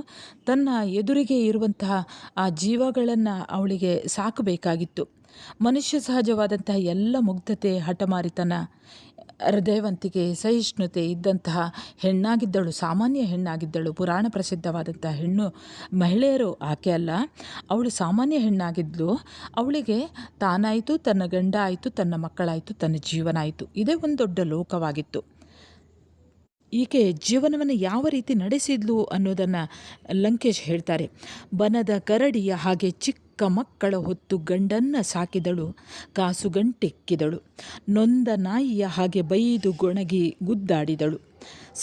ತನ್ನ ಎದುರಿಗೆ ಇರುವಂತಹ ಆ ಜೀವಗಳನ್ನು ಅವಳಿಗೆ ಸಾಕಬೇಕಾಗಿತ್ತು. ಮನುಷ್ಯ ಸಹಜವಾದಂತಹ ಎಲ್ಲ ಮುಗ್ಧತೆ, ಹಠಮಾರಿತನ, ಹೃದಯವಂತಿಕೆ, ಸಹಿಷ್ಣುತೆ ಇದ್ದಂತಹ ಹೆಣ್ಣಾಗಿದ್ದಳು. ಸಾಮಾನ್ಯ ಹೆಣ್ಣಾಗಿದ್ದಳು. ಪುರಾಣ ಪ್ರಸಿದ್ಧವಾದಂತಹ ಹೆಣ್ಣು. ಮಹಿಳೆಯರು ಆಕೆ ಅಲ್ಲ, ಅವಳು ಸಾಮಾನ್ಯ ಹೆಣ್ಣಾಗಿದ್ದಳು. ಅವಳಿಗೆ ತಾನಾಯಿತು, ತನ್ನ ಗಂಡ ಆಯಿತು, ತನ್ನ ಮಕ್ಕಳಾಯಿತು, ತನ್ನ ಜೀವನ ಆಯಿತು. ಇದೇ ಒಂದು ದೊಡ್ಡ ಲೋಕವಾಗಿತ್ತು. ಈಕೆ ಜೀವನವನ್ನು ಯಾವ ರೀತಿ ನಡೆಸಿದ್ಲು ಅನ್ನೋದನ್ನು ಲಂಕೇಶ್ ಹೇಳ್ತಾರೆ. ಬನದ ಕರಡಿಯ ಹಾಗೆ ಚಿಕ್ಕ ಮಕ್ಕಳ ಹೊತ್ತು ಗಂಡನ್ನ ಸಾಕಿದಳು, ಕಾಸುಗಂಟೆಕ್ಕಿದಳು. ನೊಂದ ನಾಯಿಯ ಹಾಗೆ ಬೈದು ಗೊಣಗಿ ಗುದ್ದಾಡಿದಳು.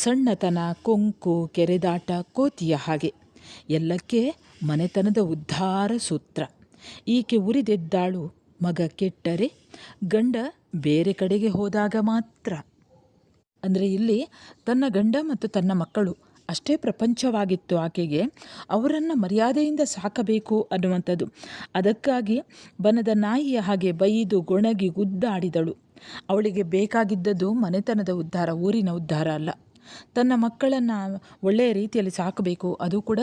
ಸಣ್ಣತನ, ಕೊಂಕು, ಕೆರೆದಾಟ, ಕೋತಿಯ ಹಾಗೆ ಎಲ್ಲಕ್ಕೆ ಮನೆತನದ ಉದ್ಧಾರ ಸೂತ್ರ. ಈಕೆ ಉರಿದೆದ್ದಾಳು. ಮಗ ಕೆಟ್ಟರೆ ಗಂಡ ಬೇರೆ ಕಡೆಗೆ ಹೋದಾಗ ಮಾತ್ರ. ಅಂದರೆ ಇಲ್ಲಿ ತನ್ನ ಗಂಡ ಮತ್ತು ತನ್ನ ಮಕ್ಕಳು ಅಷ್ಟೇ ಪ್ರಪಂಚವಾಗಿತ್ತು ಆಕೆಗೆ. ಅವರನ್ನು ಮರ್ಯಾದೆಯಿಂದ ಸಾಕಬೇಕು ಅನ್ನುವಂಥದ್ದು. ಅದಕ್ಕಾಗಿ ಬನದ ನಾಯಿಯ ಹಾಗೆ ಬೈದು ಗೊಣಗಿ ಗುದ್ದಾಡಿದಳು. ಅವಳಿಗೆ ಬೇಕಾಗಿದ್ದದ್ದು ಮನೆತನದ ಉದ್ಧಾರ, ಊರಿನ ಉದ್ಧಾರ ಅಲ್ಲ. ತನ್ನ ಮಕ್ಕಳನ್ನು ಒಳ್ಳೆಯ ರೀತಿಯಲ್ಲಿ ಸಾಕಬೇಕು. ಅದು ಕೂಡ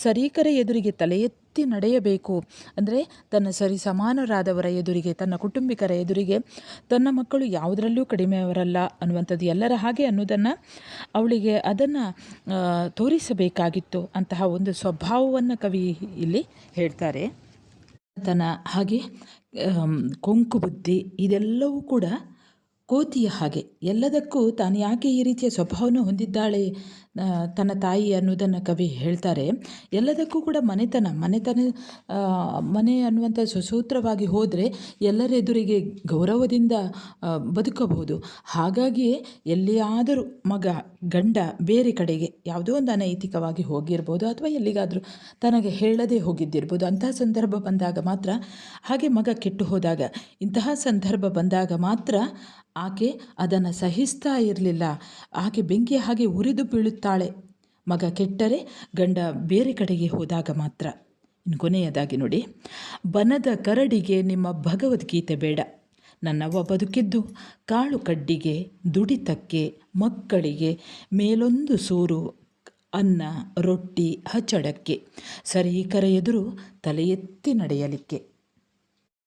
ಸರೀಕರ ಎದುರಿಗೆ ತಲೆ ಎತ್ತಿ ನಡೆಯಬೇಕು. ಅಂದರೆ ತನ್ನ ಸರಿ ಸಮಾನರಾದವರ ಎದುರಿಗೆ, ತನ್ನ ಕುಟುಂಬಿಕರ ಎದುರಿಗೆ ತನ್ನ ಮಕ್ಕಳು ಯಾವುದರಲ್ಲೂ ಕಡಿಮೆಯವರಲ್ಲ ಅನ್ನುವಂಥದ್ದು, ಎಲ್ಲರ ಹಾಗೆ ಅನ್ನೋದನ್ನು ಅವಳಿಗೆ ಅದನ್ನು ತೋರಿಸಬೇಕಾಗಿತ್ತು. ಅಂತಹ ಒಂದು ಸ್ವಭಾವವನ್ನು ಕವಿ ಇಲ್ಲಿ ಹೇಳ್ತಾರೆ. ಹಾಗೆ ಕೊಂಕು ಬುದ್ಧಿ ಇದೆಲ್ಲವೂ ಕೂಡ ಕೋತಿಯ ಹಾಗೆ. ಎಲ್ಲದಕ್ಕೂ ತಾನು ಯಾಕೆ ಈ ರೀತಿಯ ಸ್ವಭಾವವನ್ನು ಹೊಂದಿದ್ದಾಳೆ ತನ್ನ ತಾಯಿ ಅನ್ನೋದನ್ನು ಕವಿ ಹೇಳ್ತಾರೆ. ಎಲ್ಲದಕ್ಕೂ ಕೂಡ ಮನೆ ಅನ್ನುವಂಥ ಸುಸೂತ್ರವಾಗಿ ಹೋದರೆ ಎಲ್ಲರ ಎದುರಿಗೆ ಗೌರವದಿಂದ ಬದುಕಬಹುದು. ಹಾಗಾಗಿಯೇ ಎಲ್ಲಿಯಾದರೂ ಗಂಡ ಬೇರೆ ಕಡೆಗೆ ಯಾವುದೋ ಒಂದು ಅನೈತಿಕವಾಗಿ ಹೋಗಿರ್ಬೋದು, ಅಥವಾ ಎಲ್ಲಿಗಾದರೂ ತನಗೆ ಹೇಳದೆ ಹೋಗಿದ್ದಿರ್ಬೋದು. ಅಂತಹ ಸಂದರ್ಭ ಬಂದಾಗ ಮಾತ್ರ, ಹಾಗೆ ಮಗ ಕೆಟ್ಟು ಹೋದಾಗ, ಇಂತಹ ಸಂದರ್ಭ ಬಂದಾಗ ಮಾತ್ರ ಆಕೆ ಅದನ್ನು ಸಹಿಸ್ತಾ ಇರಲಿಲ್ಲ. ಆಕೆ ಬೆಂಕಿಯ ಹಾಗೆ ಉರಿದು ಬೀಳುತ್ತಾಳೆ. ಮಗ ಕೆಟ್ಟರೆ ಗಂಡ ಬೇರೆ ಕಡೆಗೆ ಹೋದಾಗ ಮಾತ್ರ. ಇನ್ನು ಕೊನೆಯದಾಗಿ ನೋಡಿ, ಬನದ ಕರಡಿಗೆ ನಿಮ್ಮ ಭಗವದ್ಗೀತೆ ಬೇಡ. ನನ್ನವ್ವ ಬದುಕಿದ್ದು ಕಾಳು ಕಡ್ಡಿಗೆ, ದುಡಿತಕ್ಕೆ, ಮಕ್ಕಳಿಗೆ ಮೇಲೊಂದು ಸೂರು ಅನ್ನ ರೊಟ್ಟಿ ಹಚ್ಚಡಕ್ಕೆ, ಸರೀಕರ ಎದುರು ತಲೆ ಎತ್ತಿ ನಡೆಯಲಿಕ್ಕೆ.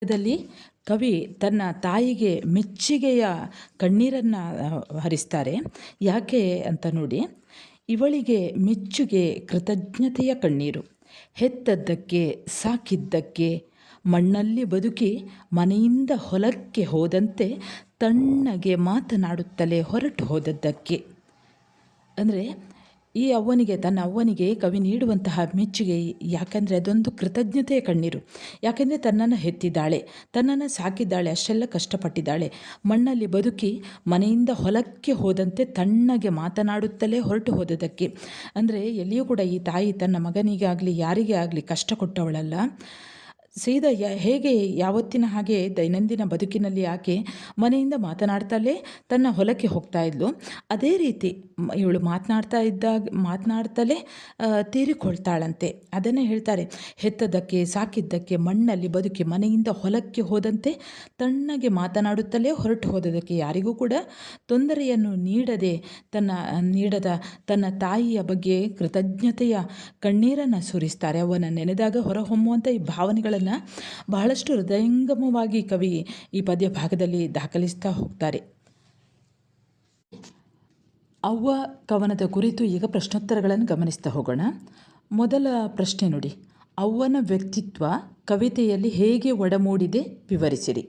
ದಲ್ಲಿ ಕವಿ ತನ್ನ ತಾಯಿಗೆ ಮೆಚ್ಚುಗೆಯ ಕಣ್ಣೀರನ್ನು ಹರಿಸ್ತಾರೆ. ಯಾಕೆ ಅಂತ ನೋಡಿ, ಇವಳಿಗೆ ಮೆಚ್ಚುಗೆ ಕೃತಜ್ಞತೆಯ ಕಣ್ಣೀರು. ಹೆತ್ತದ್ದಕ್ಕೆ, ಸಾಕಿದ್ದಕ್ಕೆ, ಮಣ್ಣಲ್ಲಿ ಬದುಕಿ ಮನೆಯಿಂದ ಹೊಲಕ್ಕೆ ಹೋದಂತೆ ತಣ್ಣಗೆ ಮಾತನಾಡುತ್ತಲೇ ಹೊರಟು ಹೋದದ್ದಕ್ಕೆ. ಅಂದರೆ ಈ ತನ್ನ ಅವ್ವನಿಗೆ ಕವಿ ನೀಡುವಂತಹ ಮೆಚ್ಚುಗೆ. ಯಾಕಂದರೆ ಅದೊಂದು ಕೃತಜ್ಞತೆಯ ಕಣ್ಣೀರು. ಯಾಕೆಂದರೆ ತನ್ನನ್ನು ಹೆತ್ತಿದ್ದಾಳೆ, ತನ್ನನ್ನು ಸಾಕಿದ್ದಾಳೆ, ಅಷ್ಟೆಲ್ಲ ಕಷ್ಟಪಟ್ಟಿದ್ದಾಳೆ. ಮಣ್ಣಲ್ಲಿ ಬದುಕಿ ಮನೆಯಿಂದ ಹೊಲಕ್ಕೆ ಹೋದಂತೆ ತಣ್ಣಗೆ ಮಾತನಾಡುತ್ತಲೇ ಹೊರಟು ಹೋದದಕ್ಕೆ. ಅಂದರೆ ಎಲ್ಲಿಯೂ ಕೂಡ ಈ ತಾಯಿ ತನ್ನ ಮಗನಿಗೆ ಆಗಲಿ ಯಾರಿಗೇ ಆಗಲಿ ಕಷ್ಟ ಕೊಟ್ಟವಳಲ್ಲ. ಸೀದಾ ಹೇಗೆ ಯಾವತ್ತಿನ ಹಾಗೆ ದೈನಂದಿನ ಬದುಕಿನಲ್ಲಿ ಆಕೆ ಮನೆಯಿಂದ ಮಾತನಾಡ್ತಲೇ ತನ್ನ ಹೊಲಕ್ಕೆ ಹೋಗ್ತಾ ಇದ್ಲು, ಅದೇ ರೀತಿ ಇವಳು ಮಾತನಾಡ್ತಲೇ ತೀರಿಕೊಳ್ತಾಳಂತೆ. ಅದನ್ನೇ ಹೇಳ್ತಾರೆ, ಹೆತ್ತದಕ್ಕೆ, ಸಾಕಿದ್ದಕ್ಕೆ, ಮಣ್ಣಲ್ಲಿ ಬದುಕಿ ಮನೆಯಿಂದ ಹೊಲಕ್ಕೆ ಹೋದಂತೆ ತಣ್ಣಗೆ ಮಾತನಾಡುತ್ತಲೇ ಹೊರಟು ಹೋದದಕ್ಕೆ. ಯಾರಿಗೂ ಕೂಡ ತೊಂದರೆಯನ್ನು ನೀಡದ ತನ್ನ ತಾಯಿಯ ಬಗ್ಗೆ ಕೃತಜ್ಞತೆಯ ಕಣ್ಣೀರನ್ನು ಸುರಿಸ್ತಾರೆ. ಅವನ ನೆನೆದಾಗ ಹೊರಹೊಮ್ಮುವಂಥ ಈ ಭಾವನೆಗಳನ್ನು ಬಹಳಷ್ಟು ಹೃದಯಂಗಮವಾಗಿ ಕವಿ ಈ ಪದ್ಯ ಭಾಗದಲ್ಲಿ ದಾಖಲಿಸ್ತಾ ಹೋಗ್ತಾರೆ. ಅವ್ವ ಕವನದ ಕುರಿತು ಈಗ ಪ್ರಶ್ನೋತ್ತರಗಳನ್ನು ಗಮನಿಸ್ತಾ ಹೋಗೋಣ. ಮೊದಲ ಪ್ರಶ್ನೆ ನೋಡಿ, ಅವ್ವನ ವ್ಯಕ್ತಿತ್ವ ಕವಿತೆಯಲ್ಲಿ ಹೇಗೆ ಒಡಮೂಡಿದೆ ವಿವರಿಸಿರಿ.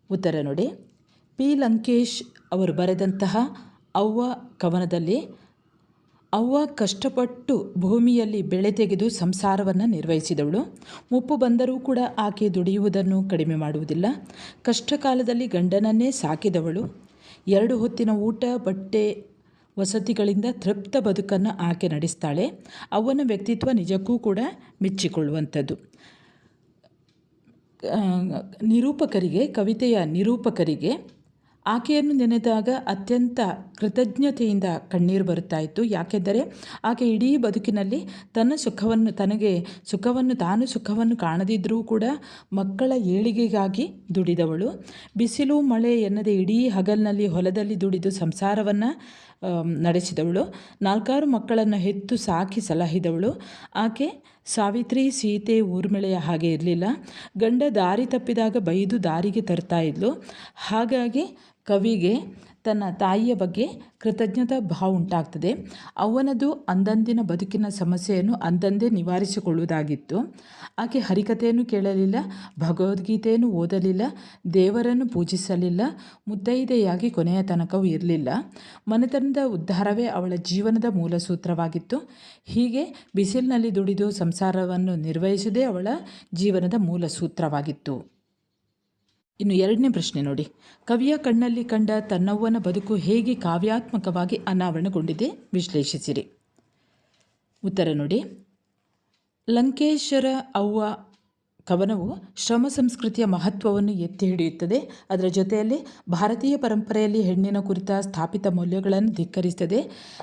ಉತ್ತರ ನೋಡಿ, ಪಿ ಲಂಕೇಶ್ ಅವರು ಬರೆದಂತಹ ಅವ್ವ ಕವನದಲ್ಲಿ ಅವ್ವ ಕಷ್ಟಪಟ್ಟು ಭೂಮಿಯಲ್ಲಿ ಬೆಳೆ ತೆಗೆದು ಸಂಸಾರವನ್ನು ನಿರ್ವಹಿಸಿದವಳು. ಮುಪ್ಪು ಬಂದರೂ ಕೂಡ ಆಕೆ ದುಡಿಯುವುದನ್ನು ಕಡಿಮೆ ಮಾಡುವುದಿಲ್ಲ. ಕಷ್ಟ ಕಾಲದಲ್ಲಿ ಗಂಡನನ್ನೇ ಸಾಕಿದವಳು. 2 ಹೊತ್ತಿನ ಊಟ, ಬಟ್ಟೆ, ವಸತಿಗಳಿಂದ ತೃಪ್ತ ಬದುಕನ್ನು ಆಕೆ ನಡೆಸ್ತಾಳೆ. ಅವನ ವ್ಯಕ್ತಿತ್ವ ನಿಜಕ್ಕೂ ಕೂಡ ಮೆಚ್ಚಿಕೊಳ್ಳುವಂಥದ್ದು. ಕವಿತೆಯ ನಿರೂಪಕರಿಗೆ ಆಕೆಯನ್ನು ನೆನೆದಾಗ ಅತ್ಯಂತ ಕೃತಜ್ಞತೆಯಿಂದ ಕಣ್ಣೀರು ಬರುತ್ತಾ ಇತ್ತು. ಯಾಕೆಂದರೆ ಆಕೆ ಇಡೀ ಬದುಕಿನಲ್ಲಿ ತಾನು ಸುಖವನ್ನು ಕಾಣದಿದ್ದರೂ ಕೂಡ ಮಕ್ಕಳ ಏಳಿಗೆಗಾಗಿ ದುಡಿದವಳು. ಬಿಸಿಲು ಮಳೆ ಎನ್ನದೆ ಇಡೀ ಹಗಲಿನಲ್ಲಿ ಹೊಲದಲ್ಲಿ ದುಡಿದು ಸಂಸಾರವನ್ನು ನಡೆಸಿದವಳು. 4 ಮಕ್ಕಳನ್ನು ಹೆತ್ತು ಸಾಕಿ ಸಲಹಿದವಳು. ಆಕೆ ಸಾವಿತ್ರಿ, ಸೀತೆ, ಊರ್ಮಿಳೆಯ ಹಾಗೆ ಇರಲಿಲ್ಲ. ಗಂಡ ದಾರಿ ತಪ್ಪಿದಾಗ ಬೈದು ದಾರಿಗೆ ತರ್ತಾ ಇದ್ಲು. ಹಾಗಾಗಿ ಕವಿಗೆ ತನ್ನ ತಾಯಿಯ ಬಗ್ಗೆ ಕೃತಜ್ಞತಾ ಭಾವ ಉಂಟಾಗ್ತದೆ. ಅವನದು ಅಂದಂದಿನ ಬದುಕಿನ ಸಮಸ್ಯೆಯನ್ನು ಅಂದಂದೇ ನಿವಾರಿಸಿಕೊಳ್ಳುವುದಾಗಿತ್ತು. ಆಕೆ ಹರಿಕಥೆಯನ್ನು ಕೇಳಲಿಲ್ಲ, ಭಗವದ್ಗೀತೆಯನ್ನು ಓದಲಿಲ್ಲ, ದೇವರನ್ನು ಪೂಜಿಸಲಿಲ್ಲ, ಮುತ್ತೈದೆಯಾಗಿ ಕೊನೆಯ ತನಕವೂ ಇರಲಿಲ್ಲ. ಮನೆತನದ ಉದ್ಧಾರವೇ ಅವಳ ಜೀವನದ ಮೂಲ ಸೂತ್ರವಾಗಿತ್ತು. ಹೀಗೆ ಬಿಸಿಲಿನಲ್ಲಿ ದುಡಿದು ಸಂಸಾರವನ್ನು ನಿರ್ವಹಿಸುವುದೇ ಅವಳ ಜೀವನದ ಮೂಲ ಸೂತ್ರವಾಗಿತ್ತು. ಇನ್ನು 2ನೇ ಪ್ರಶ್ನೆ ನೋಡಿ. ಕವಿಯ ಕಣ್ಣಲ್ಲಿ ಕಂಡ ತನ್ನವ್ವನ ಬದುಕು ಹೇಗೆ ಕಾವ್ಯಾತ್ಮಕವಾಗಿ ಅನಾವರಣಗೊಂಡಿದೆ, ವಿಶ್ಲೇಷಿಸಿರಿ. ಉತ್ತರ ನೋಡಿ. ಲಂಕೇಶರ ಅವ್ವ ಕವನವು ಶ್ರಮ ಸಂಸ್ಕೃತಿಯ ಮಹತ್ವವನ್ನು ಎತ್ತಿ ಹಿಡಿಯುತ್ತದೆ. ಅದರ ಜೊತೆಯಲ್ಲಿ ಭಾರತೀಯ ಪರಂಪರೆಯಲ್ಲಿ ಹೆಣ್ಣಿನ ಕುರಿತ ಸ್ಥಾಪಿತ ಮೌಲ್ಯಗಳನ್ನು ಧಿಕ್ಕರಿಸುತ್ತದೆ.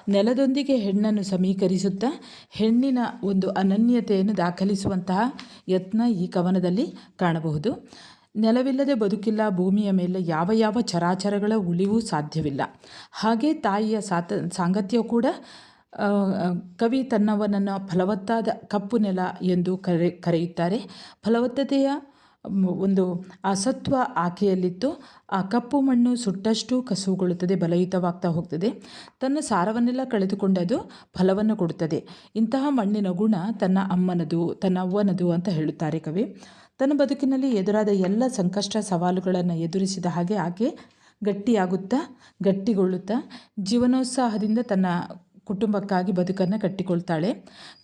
ನೆಲದೊಂದಿಗೆ ಹೆಣ್ಣನ್ನು ಸಮೀಕರಿಸುತ್ತಾ ಹೆಣ್ಣಿನ ಒಂದು ಅನನ್ಯತೆಯನ್ನು ದಾಖಲಿಸುವಂತಹ ಯತ್ನ ಈ ಕವನದಲ್ಲಿ ಕಾಣಬಹುದು. ನೆಲವಿಲ್ಲದೆ ಬದುಕಿಲ್ಲ, ಭೂಮಿಯ ಮೇಲೆ ಯಾವ ಚರಾಚರಗಳ ಉಳಿವು ಸಾಧ್ಯವಿಲ್ಲ. ಹಾಗೆ ತಾಯಿಯ ಸಾಂಗತ್ಯ ಕೂಡ ಕವಿ ತನ್ನವನನ್ನು ಫಲವತ್ತಾದ ಕಪ್ಪು ನೆಲ ಎಂದು ಕರೆಯುತ್ತಾರೆ. ಫಲವತ್ತತೆಯ ಒಂದು ಆ ಸತ್ವ ಆಕೆಯಲ್ಲಿತ್ತು. ಆ ಕಪ್ಪು ಮಣ್ಣು ಸುಟ್ಟಷ್ಟು ಕಸುಗೊಳ್ಳುತ್ತದೆ, ಬಲಯುತವಾಗ್ತಾ ಹೋಗ್ತದೆ. ತನ್ನ ಸಾರವನ್ನೆಲ್ಲ ಕಳೆದುಕೊಂಡದು ಫಲವನ್ನು ಕೊಡುತ್ತದೆ. ಇಂತಹ ಮಣ್ಣಿನ ಗುಣ ತನ್ನ ಅಮ್ಮನದು, ತನ್ನ ಅವ್ವನದು ಅಂತ ಹೇಳುತ್ತಾರೆ ಕವಿ. ತನ್ನ ಬದುಕಿನಲ್ಲಿ ಎದುರಾದ ಎಲ್ಲ ಸಂಕಷ್ಟ ಸವಾಲುಗಳನ್ನು ಎದುರಿಸಿದ ಹಾಗೆ ಆಕೆ ಗಟ್ಟಿಗೊಳ್ಳುತ್ತಾ ಜೀವನೋತ್ಸಾಹದಿಂದ ತನ್ನ ಕುಟುಂಬಕ್ಕಾಗಿ ಬದುಕನ್ನು ಕಟ್ಟಿಕೊಳ್ತಾಳೆ.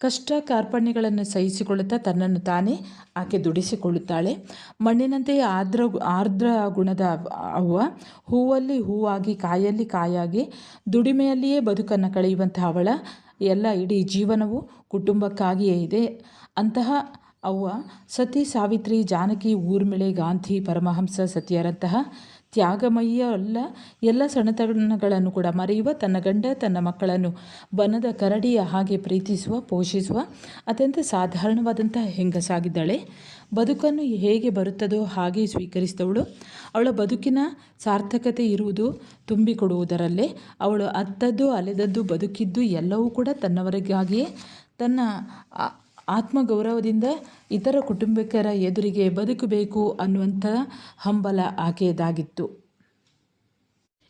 ಕಷ್ಟ ಕಾರ್ಪಣ್ಯಗಳನ್ನು ಸಹಿಸಿಕೊಳ್ಳುತ್ತಾ ತನ್ನನ್ನು ತಾನೇ ಆಕೆ ದುಡಿಸಿಕೊಳ್ಳುತ್ತಾಳೆ. ಮಣ್ಣಿನಂತೆಯೇ ಆರ್ದ್ರ ಗುಣದ ಅವ್ವ, ಹೂವಲ್ಲಿ ಹೂವಾಗಿ ಕಾಯಲ್ಲಿ ಕಾಯಾಗಿ ದುಡಿಮೆಯಲ್ಲಿಯೇ ಬದುಕನ್ನು ಕಳೆಯುವಂತಹ ಅವಳ ಎಲ್ಲ ಇಡೀ ಜೀವನವು ಕುಟುಂಬಕ್ಕಾಗಿಯೇ ಇದೆ. ಅಂತಹ ಅವ್ವ ಸತಿ, ಸಾವಿತ್ರಿ, ಜಾನಕಿ, ಊರ್ಮಿಳೆ, ಗಾಂಧಿ, ಪರಮಹಂಸ ಸತಿಯರಂತಹ ತ್ಯಾಗಮಯ್ಯ ಎಲ್ಲ ಸಣ್ಣತನಗಳನ್ನು ಕೂಡ ಮರೆಯುವ, ತನ್ನ ಗಂಡ ತನ್ನ ಮಕ್ಕಳನ್ನು ಬನದ ಕರಡಿಯ ಹಾಗೆ ಪ್ರೀತಿಸುವ, ಪೋಷಿಸುವ ಅತ್ಯಂತ ಸಾಧಾರಣವಾದಂತಹ ಹೆಂಗಸಾಗಿದ್ದಾಳೆ. ಬದುಕನ್ನು ಹೇಗೆ ಬರುತ್ತದೋ ಹಾಗೆ ಸ್ವೀಕರಿಸಿದವಳು. ಅವಳ ಬದುಕಿನ ಸಾರ್ಥಕತೆ ಇರುವುದು ತುಂಬಿಕೊಡುವುದರಲ್ಲೇ. ಅವಳು ಅತ್ತದ್ದು ಅಲೆದದ್ದು ಬದುಕಿದ್ದು ಎಲ್ಲವೂ ಕೂಡ ತನ್ನವರಿಗಾಗಿಯೇ. ತನ್ನ ಆತ್ಮಗೌರವದಿಂದ ಇತರ ಕುಟುಂಬಿಕರ ಎದುರಿಗೆ ಬದುಕಬೇಕು ಅನ್ನುವಂಥ ಹಂಬಲ ಆಕೆಯದಾಗಿತ್ತು.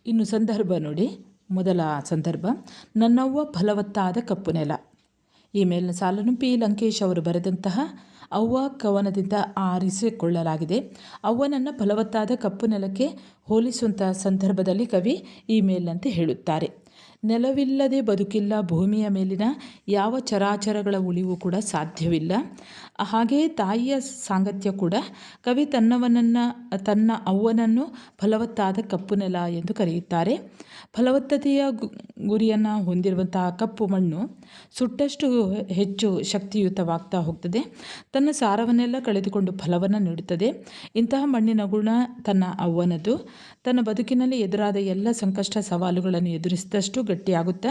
ಇನ್ನು ಸಂದರ್ಭ ನೋಡಿ. ಮೊದಲ ಸಂದರ್ಭ, ನನ್ನವ್ವ ಫಲವತ್ತಾದ ಕಪ್ಪು ನೆಲ. ಈ ಮೇಲಿನ ಸಾಲನ್ನು ಪಿ. ಲಂಕೇಶ್ ಅವರು ಬರೆದಂತಹ ಅವ್ವ ಕವನದಿಂದ ಆರಿಸಿಕೊಳ್ಳಲಾಗಿದೆ. ಅವ್ವನನ್ನು ಫಲವತ್ತಾದ ಕಪ್ಪು ನೆಲಕ್ಕೆ ಹೋಲಿಸುವಂಥ ಸಂದರ್ಭದಲ್ಲಿ ಕವಿ ಈ ಮೇಲಿನಂತೆ ಹೇಳುತ್ತಾರೆ. ನೆಲವಿಲ್ಲದೆ ಬದುಕಿಲ್ಲ, ಭೂಮಿಯ ಮೇಲಿನ ಯಾವ ಚರಾಚರಗಳ ಉಳಿವು ಕೂಡ ಸಾಧ್ಯವಿಲ್ಲ. ಹಾಗೆಯೇ ತಾಯಿಯ ಸಾಂಗತ್ಯ ಕೂಡ. ಕವಿ ತನ್ನ ಅವ್ವನನ್ನು ಫಲವತ್ತಾದ ಕಪ್ಪು ನೆಲ ಎಂದು ಕರೆಯುತ್ತಾರೆ. ಫಲವತ್ತತೆಯ ಗುರಿಯನ್ನು ಹೊಂದಿರುವಂತಹ ಕಪ್ಪು ಮಣ್ಣು ಸುಟ್ಟಷ್ಟು ಹೆಚ್ಚು ಶಕ್ತಿಯುತವಾಗ್ತಾ ಹೋಗ್ತದೆ. ತನ್ನ ಸಾರವನ್ನೆಲ್ಲ ಕಳೆದುಕೊಂಡು ಫಲವನ್ನು ನೀಡುತ್ತದೆ. ಇಂತಹ ಮಣ್ಣಿನ ಗುಣ ತನ್ನ ಅವ್ವನದು. ತನ್ನ ಬದುಕಿನಲ್ಲಿ ಎದುರಾದ ಎಲ್ಲ ಸಂಕಷ್ಟ ಸವಾಲುಗಳನ್ನು ಎದುರಿಸಿದಷ್ಟು ಗಟ್ಟಿಯಾಗುತ್ತಾ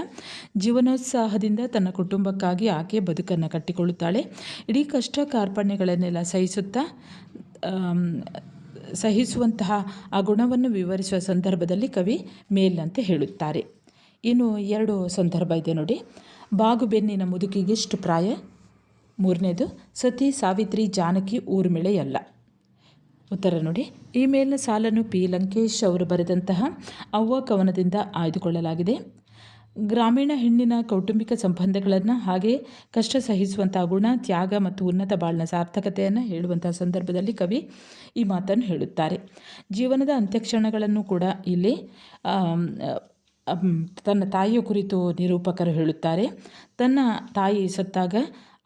ಜೀವನೋತ್ಸಾಹದಿಂದ ತನ್ನ ಕುಟುಂಬಕ್ಕಾಗಿ ಆಕೆ ಬದುಕನ್ನು ಕಟ್ಟಿಕೊಳ್ಳುತ್ತಾಳೆ. ಇಡೀ ಕಷ್ಟ ಕಾರ್ಪಣ್ಯಗಳನ್ನೆಲ್ಲ ಸಹಿಸುವಂತಹ ಆ ಗುಣವನ್ನು ವಿವರಿಸುವ ಸಂದರ್ಭದಲ್ಲಿ ಕವಿ ಮೇಲಿನಂತೆ ಹೇಳುತ್ತಾರೆ. ಇನ್ನು 2 ಸಂದರ್ಭ ಇದೆ ನೋಡಿ. ಬಾಗುಬೆನ್ನಿನ ಮುದುಕಿಗೆಷ್ಟು ಪ್ರಾಯ. 3ನೇದು, ಸತಿ, ಸಾವಿತ್ರಿ, ಜಾನಕಿ, ಊರ್ಮಿಳೆಯಲ್ಲ. ಉತ್ತರ ನೋಡಿ. ಈ ಮೇಲಿನ ಸಾಲನ್ನು ಪಿ. ಲಂಕೇಶ್ ಅವರು ಬರೆದಂತಹ ಅವ್ವ ಕವನದಿಂದ ಆಯ್ದುಕೊಳ್ಳಲಾಗಿದೆ. ಗ್ರಾಮೀಣ ಹೆಣ್ಣಿನ ಕೌಟುಂಬಿಕ ಸಂಬಂಧಗಳನ್ನು ಹಾಗೆ ಕಷ್ಟ ಸಹಿಸುವಂಥ ಗುಣ, ತ್ಯಾಗ ಮತ್ತು ಉನ್ನತ ಬಾಳಿನ ಸಾರ್ಥಕತೆಯನ್ನು ಹೇಳುವಂಥ ಸಂದರ್ಭದಲ್ಲಿ ಕವಿ ಈ ಮಾತನ್ನು ಹೇಳುತ್ತಾರೆ. ಜೀವನದ ಅಂತ್ಯಕ್ಷಣಗಳನ್ನು ಕೂಡ ಇಲ್ಲಿ ತನ್ನ ತಾಯಿಯ ಕುರಿತು ನಿರೂಪಕರು ಹೇಳುತ್ತಾರೆ. ತನ್ನ ತಾಯಿ ಸತ್ತಾಗ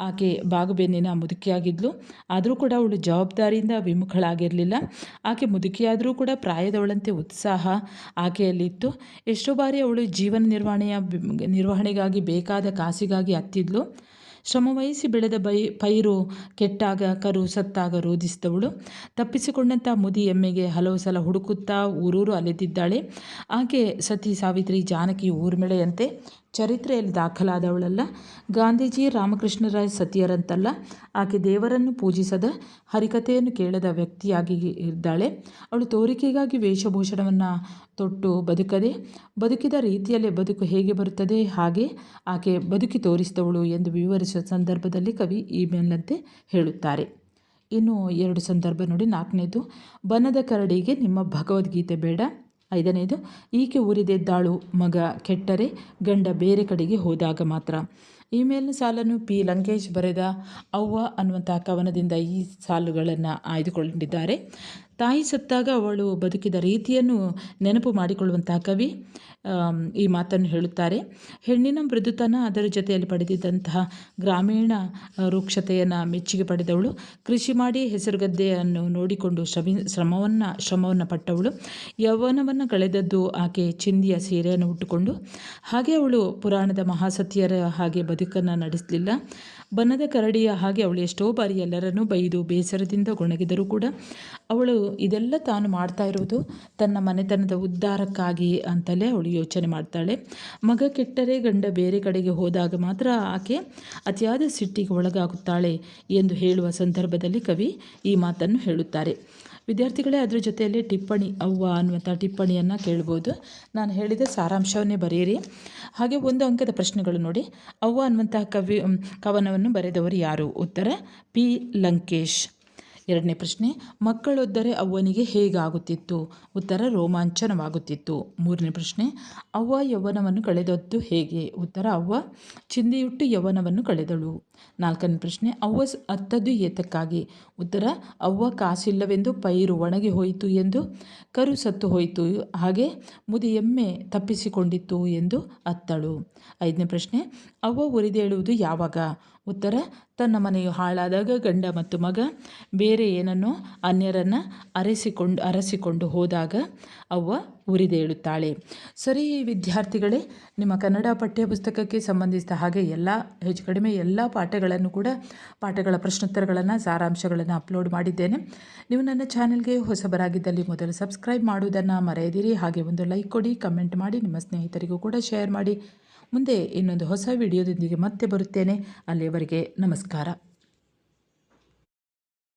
ಆಕೆ ಬಾಗುಬೆನ್ನಿನ ಮುದುಕಿಯಾಗಿದ್ಲು. ಆದರೂ ಕೂಡ ಅವಳು ಜವಾಬ್ದಾರಿಯಿಂದ ವಿಮುಖಳಾಗಿರಲಿಲ್ಲ. ಆಕೆ ಮುದುಕಿಯಾದರೂ ಕೂಡ ಪ್ರಾಯದವಳಂತೆ ಉತ್ಸಾಹ ಆಕೆಯಲ್ಲಿತ್ತು. ಎಷ್ಟೋ ಬಾರಿ ಅವಳು ಜೀವನ ನಿರ್ವಹಣೆಗಾಗಿ ಬೇಕಾದ ಕಾಸಿಗಾಗಿ ಅತ್ತಿದ್ಲು. ಶ್ರಮವಹಿಸಿ ಬೆಳೆದ ಪೈರು ಕೆಟ್ಟಾಗ ಕರು ಸತ್ತಾಗ ರೋಧಿಸಿದವಳು. ತಪ್ಪಿಸಿಕೊಂಡಂಥ ಮುದಿ ಎಮ್ಮೆಗೆ ಹಲವು ಸಲ ಹುಡುಕುತ್ತಾ ಊರೂರು ಅಲೆದಿದ್ದಾಳೆ. ಆಕೆ ಸತಿ ಸಾವಿತ್ರಿ ಜಾನಕಿ ಊರ್ಮಿಳೆಯಂತೆ ಚರಿತ್ರೆಯಲ್ಲಿ ದಾಖಲಾದವಳಲ್ಲ. ಗಾಂಧೀಜಿ ರಾಮಕೃಷ್ಣರ ಸತಿಯರಂತಲ್ಲ. ಆಕೆ ದೇವರನ್ನು ಪೂಜಿಸದ, ಹರಿಕಥೆಯನ್ನು ಕೇಳದ ವ್ಯಕ್ತಿಯಾಗಿ ಇದ್ದಾಳೆ. ಅವಳು ತೋರಿಕೆಗಾಗಿ ವೇಷಭೂಷಣವನ್ನು ತೊಟ್ಟು ಬದುಕದೆ, ಬದುಕಿದ ರೀತಿಯಲ್ಲೇ ಬದುಕು ಹೇಗೆ ಬರುತ್ತದೆ ಹಾಗೆ ಆಕೆ ಬದುಕಿ ತೋರಿಸಿದವಳು ಎಂದು ವಿವರಿಸುವ ಸಂದರ್ಭದಲ್ಲಿ ಕವಿ ಈ ಮೇಲಂತೆ ಹೇಳುತ್ತಾರೆ. ಇನ್ನು 2 ಸಂದರ್ಭ ನೋಡಿ. 4ನೇದು, ಬನದ ಕರಡಿಗೆ ನಿಮ್ಮ ಭಗವದ್ಗೀತೆ ಬೇಡ. 5ನೇದು, ಈಕೆ ಉರಿದೆದ್ದಾಳು ಮಗ ಕೆಟ್ಟರೆ ಗಂಡ ಬೇರೆ ಕಡೆಗೆ ಹೋದಾಗ ಮಾತ್ರ. ಈ ಮೇಲಿನ ಸಾಲನ್ನು ಪಿ ಲಂಕೇಶ್ ಬರೆದ ಅವ್ವ ಅನ್ನುವಂಥ ಕವನದಿಂದ ಈ ಸಾಲುಗಳನ್ನು ಆಯ್ದುಕೊಂಡಿದ್ದಾರೆ. ತಾಯಿ ಸತ್ತಾಗ ಅವಳು ಬದುಕಿದ ರೀತಿಯನ್ನು ನೆನಪು ಮಾಡಿಕೊಳ್ಳುವಂತಹ ಕವಿ ಈ ಮಾತನ್ನು ಹೇಳುತ್ತಾರೆ. ಹೆಣ್ಣಿನ ಮೃದುತನ, ಅದರ ಜೊತೆಯಲ್ಲಿ ಪಡೆದಿದ್ದಂತಹ ಗ್ರಾಮೀಣ ರೂಕ್ಷತೆಯನ್ನು ಮೆಚ್ಚುಗೆ ಪಡೆದವಳು. ಕೃಷಿ ಮಾಡಿ ಹೆಸರುಗದ್ದೆಯನ್ನು ನೋಡಿಕೊಂಡು ಶ್ರಮವನ್ನು ಪಟ್ಟವಳು. ಯೌವನವನ್ನು ಕಳೆದದ್ದು ಆಕೆ ಚಿಂದಿಯ ಸೀರೆಯನ್ನು ಉಟ್ಟುಕೊಂಡು. ಹಾಗೆ ಅವಳು ಪುರಾಣದ ಮಹಾಸತಿಯರ ಹಾಗೆ ಬದುಕನ್ನು ನಡೆಸಲಿಲ್ಲ. ಬನದ ಕರಡಿಯ ಹಾಗೆ ಅವಳು ಎಷ್ಟೋ ಬಾರಿ ಎಲ್ಲರನ್ನೂ ಬೈದು ಬೇಸರದಿಂದ ಗೊಣಗಿದರೂ ಕೂಡ ಅವಳು ಇದೆಲ್ಲ ತಾನು ಮಾಡ್ತಾ ಇರೋದು ತನ್ನ ಮನೆತನದ ಉದ್ಧಾರಕ್ಕಾಗಿ ಅಂತಲೇ ಅವಳು ಯೋಚನೆ ಮಾಡ್ತಾಳೆ. ಮಗ ಕೆಟ್ಟರೆ ಗಂಡ ಬೇರೆ ಕಡೆಗೆ ಹೋದಾಗ ಮಾತ್ರ ಆಕೆ ಅತಿಯಾದ ಸಿಟ್ಟಿಗೆ ಒಳಗಾಗುತ್ತಾಳೆ ಎಂದು ಹೇಳುವ ಸಂದರ್ಭದಲ್ಲಿ ಕವಿ ಈ ಮಾತನ್ನು ಹೇಳುತ್ತಾರೆ. ವಿದ್ಯಾರ್ಥಿಗಳೇ, ಅದರ ಜೊತೆಯಲ್ಲಿ ಟಿಪ್ಪಣಿ, ಅವ್ವ ಅನ್ನುವಂಥ ಟಿಪ್ಪಣಿಯನ್ನು ಕೇಳ್ಬೋದು. ನಾನು ಹೇಳಿದ ಸಾರಾಂಶವನ್ನೇ ಬರೆಯಿರಿ. ಹಾಗೆ 1 ಅಂಕದ ಪ್ರಶ್ನೆಗಳು ನೋಡಿ. ಅವ್ವ ಅನ್ನುವಂಥ ಕವನವನ್ನು ಬರೆದವರು ಯಾರು? ಉತ್ತರ ಪಿ ಲಂಕೇಶ್. 2ನೇ ಪ್ರಶ್ನೆ, ಮಕ್ಕಳೊದ್ದರೆ ಅವ್ವನಿಗೆ ಹೇಗಾಗುತ್ತಿತ್ತು? ಉತ್ತರ ರೋಮಾಂಚನವಾಗುತ್ತಿತ್ತು. 3ನೇ ಪ್ರಶ್ನೆ, ಅವ್ವ ಯೌವನವನ್ನು ಕಳೆದದ್ದು ಹೇಗೆ? ಉತ್ತರ ಅವ್ವ ಚಿಂದಿಯುಟ್ಟು ಯೌವನವನ್ನು ಕಳೆದಳು. 4ನೇ ಪ್ರಶ್ನೆ, ಅವ್ವ ಅತ್ತದ್ದು ಏತಕ್ಕಾಗಿ? ಉತ್ತರ ಅವ್ವ ಕಾಸಿಲ್ಲವೆಂದು ಪೈರು ಒಣಗಿ ಹೋಯಿತು ಎಂದು, ಕರು ಸತ್ತು ಹೋಯಿತು, ಹಾಗೆ ಮುದಿ ಎಮ್ಮೆ ತಪ್ಪಿಸಿಕೊಂಡಿತ್ತು ಎಂದು ಅತ್ತಳು. 5ನೇ ಪ್ರಶ್ನೆ, ಅವ್ವ ಉರಿದೇಳುವುದು ಯಾವಾಗ? ಉತ್ತರ ತನ್ನ ಮನೆಯು ಹಾಳಾದಾಗ ಗಂಡ ಮತ್ತು ಮಗ ಬೇರೆ ಏನನ್ನೋ ಅನ್ಯರನ್ನು ಅರಸಿಕೊಂಡು ಹೋದಾಗ ಅವ್ವ ಉರಿದೇಳುತ್ತಾಳೆ. ಸರಿ ವಿದ್ಯಾರ್ಥಿಗಳೇ, ನಿಮ್ಮ ಕನ್ನಡ ಪಠ್ಯಪುಸ್ತಕಕ್ಕೆ ಸಂಬಂಧಿಸಿದ ಹಾಗೆ ಹೆಚ್ಚು ಕಡಿಮೆ ಎಲ್ಲ ಪಾಠಗಳನ್ನು ಕೂಡ ಪಾಠಗಳ ಪ್ರಶ್ನೋತ್ತರಗಳನ್ನು ಸಾರಾಂಶಗಳನ್ನು ಅಪ್ಲೋಡ್ ಮಾಡಿದ್ದೇನೆ. ನೀವು ನನ್ನ ಚಾನೆಲ್ಗೆ ಹೊಸಬರಾಗಿದ್ದಲ್ಲಿ ಮೊದಲು ಸಬ್ಸ್ಕ್ರೈಬ್ ಮಾಡುವುದನ್ನು ಮರೆಯದಿರಿ. ಹಾಗೆ ಒಂದು ಲೈಕ್ ಕೊಡಿ, ಕಮೆಂಟ್ ಮಾಡಿ, ನಿಮ್ಮ ಸ್ನೇಹಿತರಿಗೂ ಕೂಡ ಶೇರ್ ಮಾಡಿ. ಮುಂದೆ ಇನ್ನೊಂದು ಹೊಸ ವಿಡಿಯೋದೊಂದಿಗೆ ಮತ್ತೆ ಬರುತ್ತೇನೆ. ಅಲ್ಲಿಯವರೆಗೆ ನಮಸ್ಕಾರ.